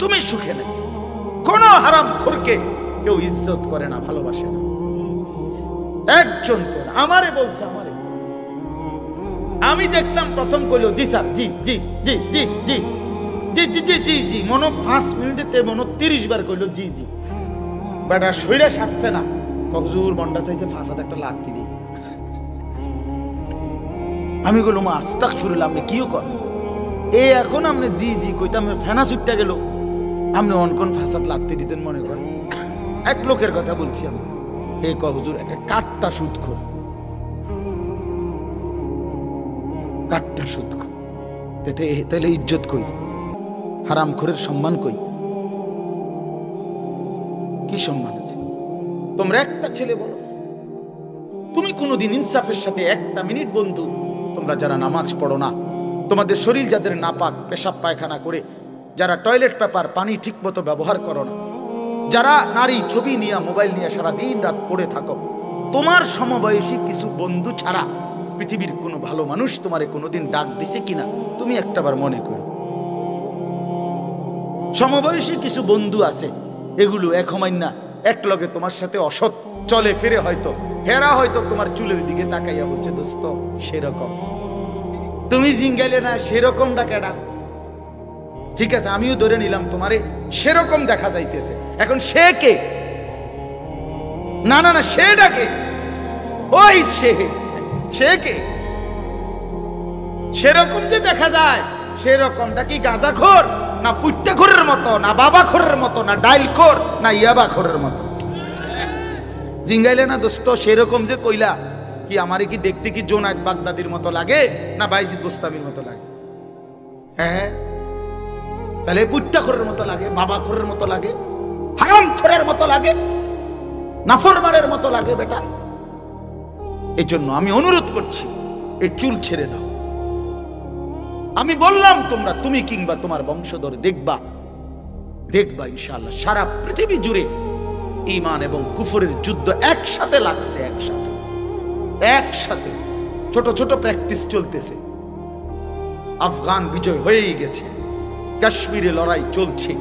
তুমি সুখে নাই। কোন হারামখোরকে কেউ ইজ্জত করে না, ভালোবাসে না। একজন আমারে বলছে, আমারে আমি দেখলাম প্রথম কইলো জি স্যার, জি জি জি জি জি জি জি জি জি জি, মনে 5 মিনিটে মনে 30 বার কইলো জি জি। বেটা শরীরে সারছে না, ককজুর মন্ডা চাইছে ফাঁসাতে একটা লাথি দিই। আমি কইলাম মা আস্তাগফিরুল্লাহ, আপনি কিও কর এ এখন আপনি জি জি কইতাম, ফেনা ছুটতে গেল, আপনি অনকন ফাঁসাত লাথি দিতেন মনে করেন। এক লোকের কথা বলছি আমি, এই ককজুর একটা কাটটা সুদখোর, কাটটা সুদখোর। তাহলে ইজ্জত কই, হারামখোরের সম্মান কই, কি সম্মান আছে? তোমরা একটা ছেলে বলো, তুমি কোনোদিন ইনসাফের সাথে একটা মিনিট বন্ধু, তোমরা যারা নামাজ পড়ো না, তোমাদের শরীর যাদের নাপাক, পেশাব পায়খানা করে, যারা টয়লেট পেপার পানি ঠিক মতো ব্যবহার করো না, যারা নারী ছবি নিয়ে মোবাইল নিয়ে সারা দিন রাত পড়ে থাকো, তোমার সমবয়সী কিছু বন্ধু ছাড়া পৃথিবীর কোনো ভালো মানুষ তোমারে কোনোদিন ডাক দিছে কিনা তুমি একটাবার মনে করো। সমবয়সী কিছু বন্ধু আছে, এগুলো এক হমাইনা এক লগে তোমার সাথে অসৎ চলে ফিরে, হয়তো হেরা হয়তো তোমার চুলের দিকে তাকাইয়া বলছে দোস্ত সেরকম, তুমি জিঙ্গাইলে না সেরকম ডাকেডা। ঠিক আছে, আমিও ধরে নিলাম তোমারে সেরকম দেখা যাইতেছে, এখন সে কে? না না না, সে ডাকে, ওই সে কে? সেরকম যে দেখা যায় সেরকমটা কি গাঁজাখোর, না ফুট্টাখোরের মতো, না বাবাখোরের মতো, না ডাইলখোর, না ইয়াবাখোরের মতো? জিঙ্গাইলে না দোস্ত সেরকম যে কইলা, কি আমারে কি দেখতে কি জোনায়েদ বাগদাদির মতো লাগে, না বাইজিদ বুস্তামির মতো লাগে? হ্যাঁ, তাহলে পুট্টাখোরের মতো লাগে, বাবাখোরের মতো লাগে, হারামখোরের মতো লাগে, নাফরমানের মতো লাগে বেটা। এই জন্য আমি অনুরোধ করছি, এই চুল ছেড়ে দাও। আমি বললাম তোমরা, তুমি কিংবা তোমার বংশধর দেখবা ইনশাআল্লাহ সারা পৃথিবী জুড়ে ঈমান এবং কুফরের যুদ্ধ একসাথে লাগছে, একসাথে ছোট ছোট প্র্যাকটিস চলতেছে। আফগান বিজয় হয়েই গেছে, কাশ্মীরে লড়াই চলছে,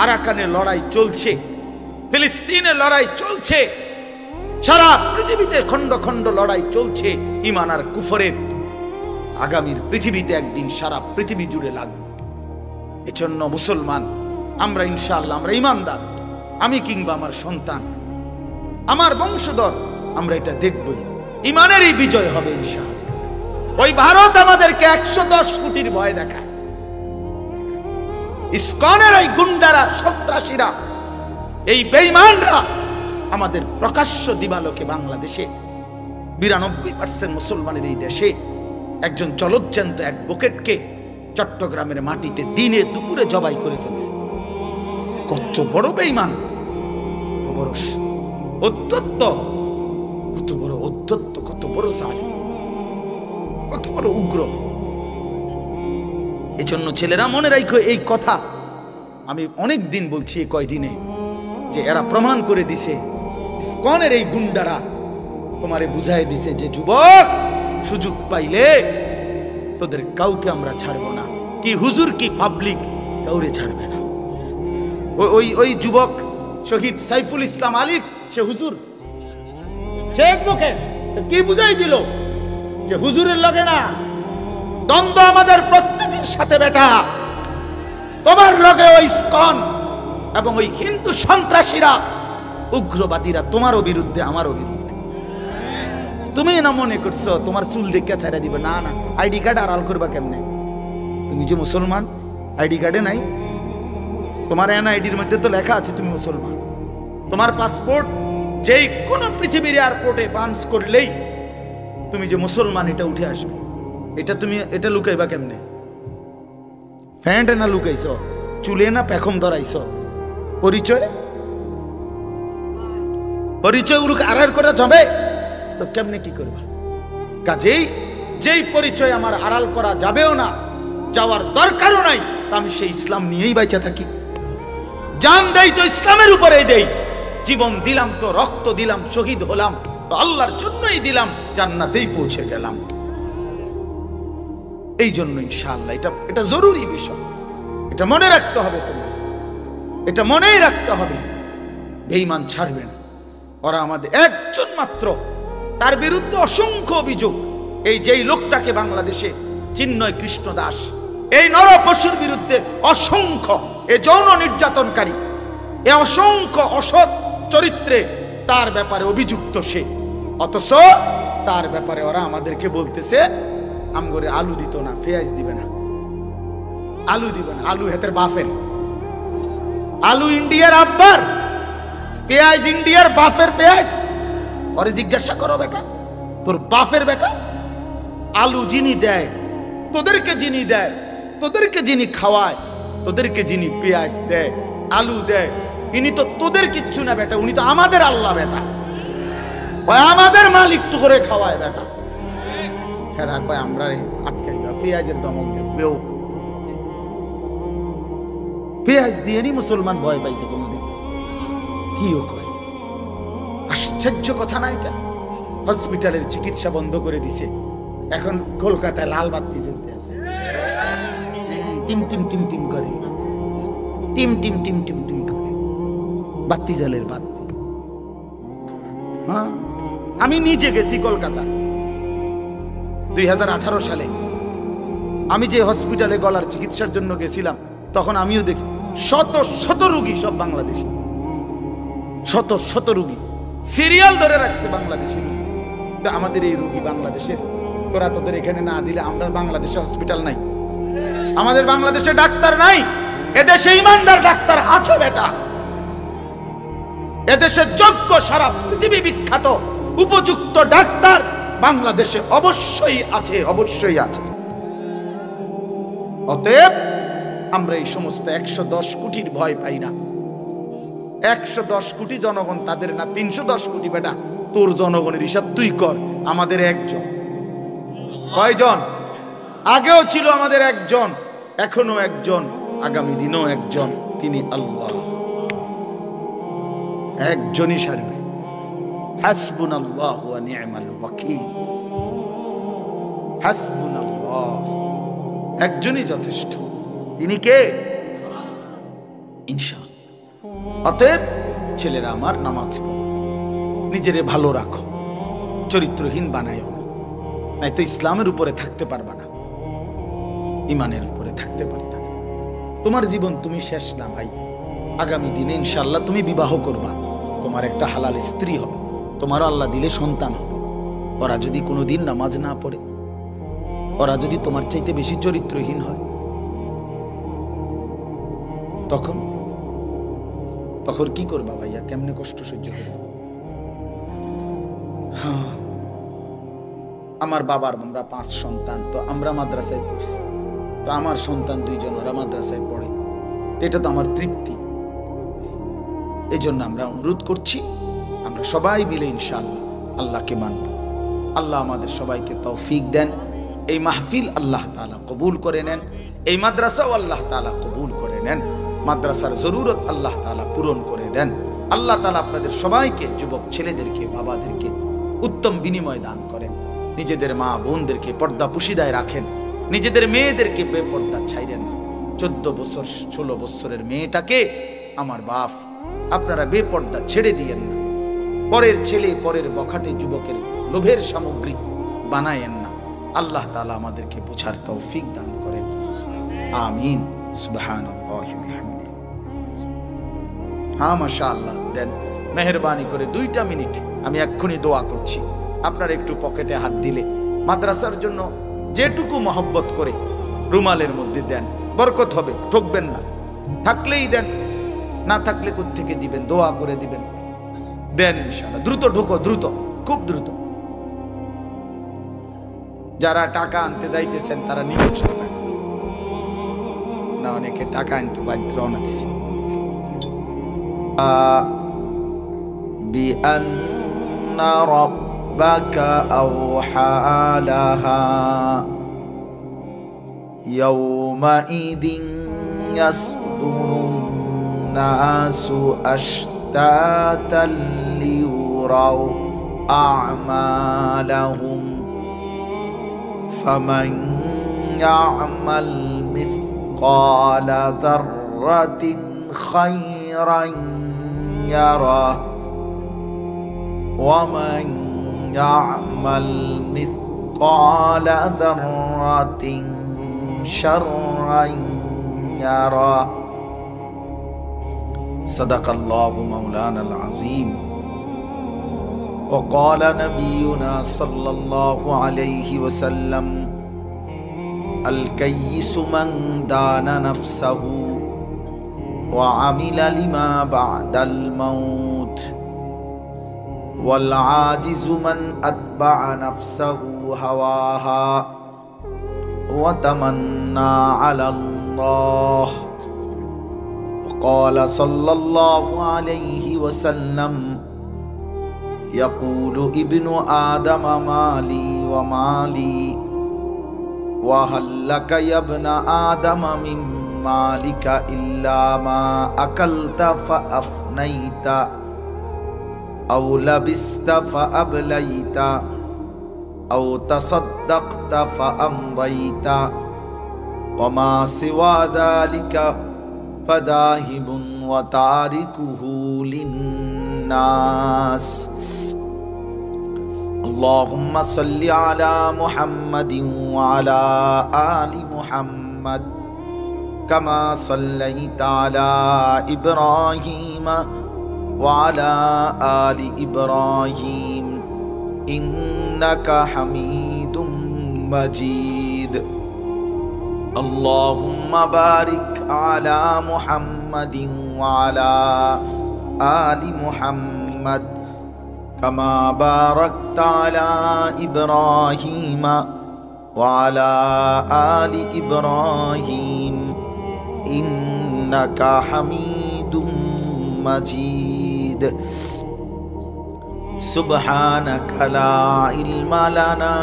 আরাকানে লড়াই চলছে, ফিলিস্তিনে লড়াই চলছে, সারা পৃথিবীতে খন্ড খন্ড লড়াই চলছে ঈমান আর কুফরের। আগামীর পৃথিবীতে একদিন সারা পৃথিবী জুড়ে লাগবে। এজন্য মুসলমান আমরা ইনশাআল্লাহ, আমরা ঈমানদার, আমি কিংবা আমার সন্তান, আমার বংশধর, আমরা এটা দেখবই, ঈমানেরই বিজয় হবে ইনশাআল্লাহ। ওই ভারত আমাদেরকে 110 কোটির ভয় দেখায়, ইসকনের ওই গুন্ডারা, সন্ত্রাসীরা, এই বেঈমানরা আমাদের প্রকাশ্য দিবালোকে বাংলাদেশে 92% মুসলমানের এই দেশে একজন জলজ্যান্ত অ্যাডভোকেটকে চট্টগ্রামের মাটিতে দিনে দুপুরে জবাই করে ফেলছে। কত বড় বেঈমান, কত বড় অত্যত্ত, কত বড় অত্যত্ত, কত বড় জালিম, কত বড় উগ্র। এই জন্য ছেলেরা মনে রাখো এই কথা, আমি অনেক দিন বলছি, এই কয়দিনে যে এরা প্রমাণ করে দিছে, ইসকনের এই গুন্ডারা তোমারে বুঝাই দিছে যে যুবক, সুযোগ পাইলে তোদের কাউকে আমরা ছাড়বো না, কি হুজুর কি পাবলিক কাউরে ছাড়বে না। ওই যুবক শহীদ সাইফুল ইসলাম আলিফ, সে হুজুর, সে অ্যাডভোকেট, কি বুঝাই দিল যে হুজুরের লগে না, দ্বন্দ্ব আমাদের প্রত্যেকের সাথে বেটা, তোমার লগে ওই ইসকন এবং ওই হিন্দু সন্ত্রাসীরা, উগ্রবাদীরা তোমারও বিরুদ্ধে, আমারও বিরুদ্ধে। তুমি না মনে করছো তোমার চুল দেখে ছাড়া দিবে? না না, আইডি কার্ড আড়াল করবা কেমনে? তুমি যে মুসলমান, আইডি কার্ডে নাই, তোমার এনআইডির মধ্যে তো লেখা আছে তুমি মুসলমান। তোমার পাসপোর্ট যেই কোনো পৃথিবীর এয়ারপোর্টে পাঞ্চ করলেই তুমি যে মুসলমান এটা উঠে আসবে। এটা লুকাইবা কেমনে? ফ্যান্টে না লুকাইছ, চুলে না পেখম ধরাইছ, পরিচয় উড়ুক আড়াল করা যাবে তো কেমনে কি করবা? কাজেই যেই পরিচয় আমার আড়াল করা যাবেও না, যাওয়ার দরকারও নাই, আমি সেই ইসলাম নিয়েই বাইচা থাকি। জান দেই তো ইসলামের উপরেই দেই, জীবন দিলাম তো, রক্ত দিলাম, শহীদ হলাম তো আল্লাহর জন্যই দিলাম, জান্নাতেই পৌঁছে গেলাম। এই জন্য ইনশাআল্লাহ এটা জরুরি বিষয়, এটা মনে রাখতে হবে, তোমার এটা মনেই রাখতে হবে। বেঈমান ছাড়বে না, ওরা আমাদের একজন মাত্র, তার বিরুদ্ধে অসংখ্য অভিযোগ। এই যেই লোকটাকে বাংলাদেশে চিন্ময় কৃষ্ণ দাস, এই নরপশুর বিরুদ্ধে অসংখ্য, এ যৌন নির্যাতনকারী, এ অসংখ্য অসৎ চরিত্রে তার ব্যাপারে অভিযুক্ত সে, অথচ তার ব্যাপারে ওরা আমাদেরকে বলতেছে আমগরে আলু দিত না, পেঁয়াজ দিবে না, আলু দিবে না, আলু হেতের বাফের, আলু ইন্ডিয়ার আব্বার, পেঁয়াজ ইন্ডিয়ার বাফের পেঁয়াজ। ওরে জিজ্ঞাসা করো বেটা, তোর বাফের বেটা আলু যিনি দেয়, তোদেরকে যিনি দেয়, তোদেরকে যিনি খাওয়ায়, তোদেরকে যিনি পেঁয়াজ দেয়, আলু দেয়, ইনি তো তোদের কিচ্ছু না বেটা, উনি তো আমাদের আল্লাহ বেটা, আমাদের মালিক তো করে খাওয়ায় বেটা। হেরা কয় আমরা আটকাইবা, পেঁয়াজের দমক দেখবেও, পেঁয়াজ দিয়ে নি মুসলমান ভয় পাইছে কোনদিন? কিও কয়, আশ্চর্য কথা না এটা? হসপিটালের চিকিৎসা বন্ধ করে দিছে, এখন কলকাতায় লাল বাতি জ্বলতে আছে, টিম টিম টিম টিম করে, team team team team team করে, বাতি জ্বলের বাতি। হ্যাঁ, আমি নিজে গেছি কলকাতা 2018 সালে। আমি যে হসপিটালে গলার চিকিৎসার জন্য গেছিলাম, তখন আমিও দেখি শত শত রোগী, সব বাংলাদেশি, শত শত রোগী সিরিয়াল ধরে রাখছে বাংলাদেশি রোগী। তো আমাদের এই রোগী বাংলাদেশের, তোরা তোদের এখানে না দিলে আমরা বাংলাদেশে হসপিটাল নাই, আমাদের বাংলাদেশে ডাক্তার নাই। এদেশে ইমানদার ডাক্তার আছে বেটা, এদেশে যোগ্য সারা পৃথিবী বিখ্যাত উপযুক্ত ডাক্তার বাংলাদেশে অবশ্যই আছে, অবশ্যই আছে। অতএব আমরা এই সমস্ত 110 কোটির ভয় পাই না। 110 কোটি জনগণ তাদের না, 310 কোটি বেটা। তোর জনগণের হিসাব তুই কর, আমাদের একজন। কয়জন? আগেও ছিল আমাদের একজন, এখনো একজন, আগামী দিনও একজন, তিনি আল্লাহ। একজনই সারবে। হাসবুনাল্লাহু ওয়া নি'মাল ওয়াকিল। হাসবুনাল্লাহ, একজনই যথেষ্ট। তিনি কে? ইনশাআল্লাহ। অতএব ছেলেরা আমার, নামাজ পড়ো, নিজেরে ভালো রাখো, চরিত্রহীন বানায়ও না, নাই তো ইসলামের উপরে থাকতে পারবা না, ইমানের উপরে থাকতে পারতা না। তোমার জীবন তুমি শেষ না ভাই। আগামী দিনে ইনশাআল্লাহ তুমি বিবাহ করবা, তোমার একটা হালাল স্ত্রী হবে, তোমারও আল্লাহ দিলে সন্তান হবে। ওরা যদি কোনোদিন নামাজ না পড়ে, ওরা যদি তোমার চাইতে বেশি চরিত্রহীন হয়, তখন তখন কি করবা ভাইয়া? কেমনে কষ্ট সহ্য করবা? আমার বাবার, আমরা 5 সন্তান, তো আমরা মাদ্রাসায় পড়ছি, তো আমার সন্তান 2 জন, ওরা মাদ্রাসায় পড়ে, এটা তো আমার তৃপ্তি। এই জন্য আমরা অনুরোধ করছি, আমরা সবাই মিলে ইনশাআল্লাহ আল্লাহকে মানব। আল্লাহ আমাদের সবাইকে তৌফিক দেন। এই মাহফিল আল্লাহ তাআলা কবুল করে নেন, এই মাদ্রাসাও আল্লাহ তাআলা কবুল করে নেন, মাদ্রাসার জরুরত আল্লাহ তাআলা পূরণ করে দেন। আল্লাহ তাআলা আপনাদের সবাইকে, যুবক ছেলেদেরকে, বাবাদেরকে উত্তম বিনিময় দান করেন। নিজেদের মা বোনদেরকে পর্দা পুশিদায় রাখেন, নিজেদের মেয়েদেরকে বেপর্দা ছাইরেন না। 14 বছর 16 বছরের মেয়েটাকে আমার বাপ আপনারা বেপর্দা ছেড়ে দিয়েন না। পরের ছেলে, পরের বখাটে যুবকের লোভের সামগ্রী বানায়েন না। আল্লাহ তাআলা আমাদেরকে বুঝার তৌফিক দান করেন। আমিন। সুবহানাল্লাহি ওয়া বিহামদিহি। হ্যাঁ, মাশাআল্লাহ। দেন মেহেরবানি করে 2টা মিনিট, আমি এক্ষুনি দোয়া করছি। আপনারা একটু পকেটে হাত দিলে মাদ্রাসার জন্য যেটুকু মহব্বত করে রুমালের মধ্যে দেন, বরকত হবে, ঠকবেন না। থাকলেই দেন, না থাকলে কোত্থেকে দিবেন, দোয়া করে দিবেন। দেন ইনশাআল্লাহ। দ্রুত ঢোকো, দ্রুত, খুব দ্রুত। যারা টাকা আনতে যাইতেছেন তারা নিবেন টাকা না, অনেকে টাকা আনতে বাধ্য রওনা দিছে। বিআন্না রাব্বাকা আওহা লাহা ইয়াওমাইদিন ইয়াসদুরুন নাসু আশতাতাল লিউরাউ আ'মালাহুম ফামান ইয়া'মাল মিসকালা যাররাতিন খায়রান ইয়ারাহ ওয়া মান ইয়া'মাল মিসকালা যাররাতিন শাররান ইয়ারাহ। সাদাকাল্লাহু মাওলানাল আযীম। وقال نبينا صلى الله عليه وسلم الكيس من دان نفسه وعمل لما بعد الموت والعاجز من أتبع نفسه هواها وتمنى على الله. وقال صلى الله عليه وسلم يقول ابن آدم مالي ومالي وهل لك يا ابن آدم من مالك إلا ما أكلت فأفنيت أو لبست فأبليت আও তাসাদদাকতা ফাআমদাইতা ওয়া মা সিওয়া যালিকা ফাদাহিবুন ওয়া তারিকুহু লিন্নাস। اللهم صل على محمد وعلى آل محمد كما صليت على إبراهيم وعلى آل إبراهيم إنك حميد مجيد. اللهم بارك على محمد وعلى آل محمد كما باركت على إبراهيم وعلى آل إبراهيم إنك حميد مجيد. سبحانك لا علم لنا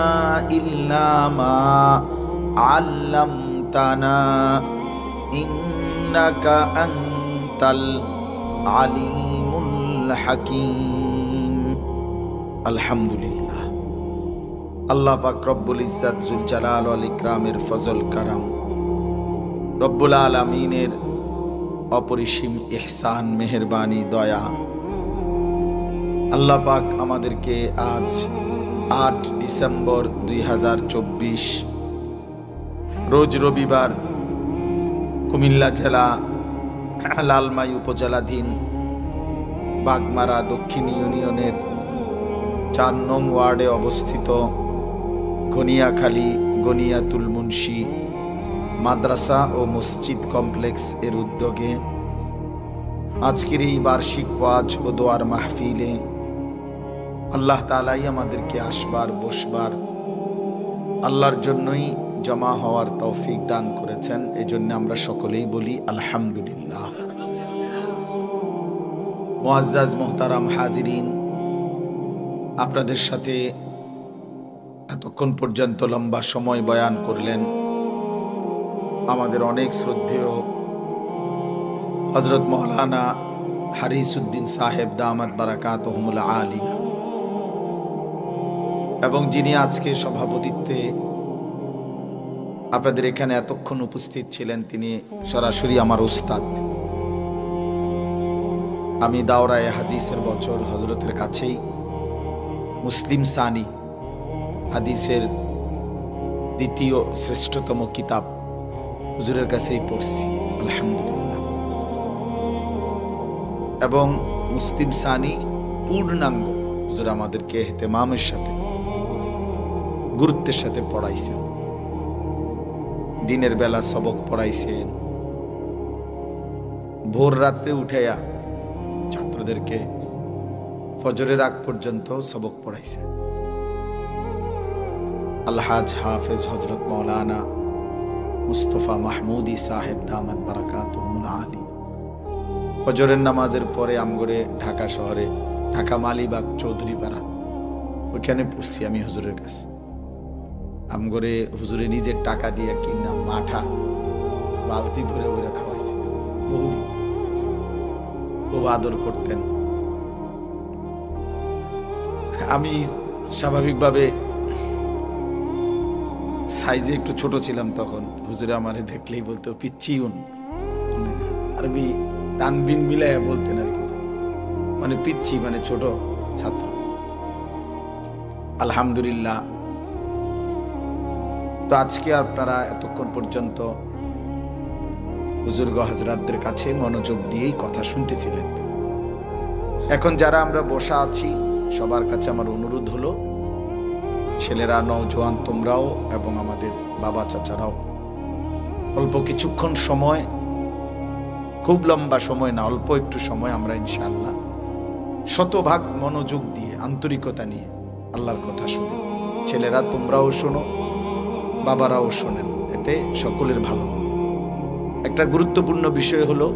إلا ما علمتنا إنك أنت العليم الحكيم. আলহামদুলিল্লাহ। আল্লাহ পাক রব্বুল ইজ্জাত জুল জালাল ওয়াল ইকরামের ফজল কারাম, রব্বুল আলামিনের অপরিসীম ইহসান, মেহেরবানি, দয়া, আল্লাহ পাক আমাদেরকে আজ 8 ডিসেম্বর 2024 রোজ রবিবার কুমিল্লা জেলা লালমাই উপজেলাধীন বাগমারা দক্ষিণ ইউনিয়নের 4 নং ওয়ার্ডে অবস্থিত গনিয়াখালী গনিয়াতুল মুন্সি মাদ্রাসা ও মসজিদ কমপ্লেক্স এর উদ্যোগে আজকের এই বার্ষিক ওয়াজ ও দোয়ার মাহফিলে আল্লাহ তাআলাই আমাদেরকে আসবার বসবার আল্লাহর জন্যই জমা হওয়ার তৌফিক দান করেছেন। এজন্য আমরা সকলেই বলি আলহামদুলিল্লাহ। মুআজ্জাজ মুহতারাম হাজিরিন, আপনাদের সাথে এতক্ষণ পর্যন্ত লম্বা সময় বয়ান করলেন আমাদের অনেক শ্রদ্ধেয় হযরত মাওলানা হারিসউদ্দিন সাহেব দামাত বারাকাতুহুমুল আলিয়া, এবং যিনি আজকে সভাপতিত্বে আপনাদের এখানে এতক্ষণ উপস্থিত ছিলেন তিনি সরাসরি আমার উস্তাদ। আমি দাওরায়ে হাদিসের বছর হযরতের কাছেই মুসলিম সানি হাদিসের দ্বিতীয় শ্রেষ্ঠতম কিতাব হুজুরের কাছেই পড়ছি আলহামদুলিল্লাহ, এবং মুসলিম সানি পূর্ণাঙ্গ হুজুর আমাদেরকে ইহতিমামের সাথে গুরুত্বের সাথে পড়াইছেন। দিনের বেলা সবক পড়াইছেন, ভোর রাত্রে উঠাইয়া ছাত্রদেরকে ফজরের আগ পর্যন্ত সবক পড়াইছে। আলহাজ হাফেজ হযরত মাওলানা মুস্তফা মাহমুদি সাহেব দামাত বারাকাতুহুমুল আলী ফজরের নামাজের পরে আমগরে ঢাকা শহরে ঢাকা মালিবাগ চৌধুরীপাড়া ওইখানে পড়ছি আমি হুজুরের কাছে। আমগরে হুজুরে নিজের টাকা দিয়ে কিনা মাঠা বালতি ভরে ওইরা খাওয়াইছে। বহুদিন খুব আদর করতেন। আমি স্বাভাবিকভাবে সাইজে একটু ছোট ছিলাম তখন। হুজুরে আমারে দেখলেই বলতো পিচ্চিউন, আরবি তানবিন মিলাইয়া বলতেন আর কি, মানে পিচ্ছি মানে ছোট ছাত্র। আলহামদুলিল্লাহ। তো আজকে আপনারা এতক্ষণ পর্যন্ত বুজুর্গ হযরতদের কাছে মনোযোগ দিয়েই কথা শুনতেছিলেন। এখন যারা আমরা বসা আছি সবার কাছে আমার অনুরোধ হলো, ছেলেরা, নওজোয়ান, তোমরাও এবং আমাদের বাবা চাচারাও অল্প কিছুক্ষণ সময়, খুব লম্বা সময় না, অল্প একটু সময় আমরা ইনশাআল্লাহ শতভাগ মনোযোগ দিয়ে আন্তরিকতা নিয়ে আল্লাহর কথা শুনি। ছেলেরা তোমরাও শোনো, বাবারাও শোনেন, এতে সকলের ভালো হবে। একটা গুরুত্বপূর্ণ বিষয় হলো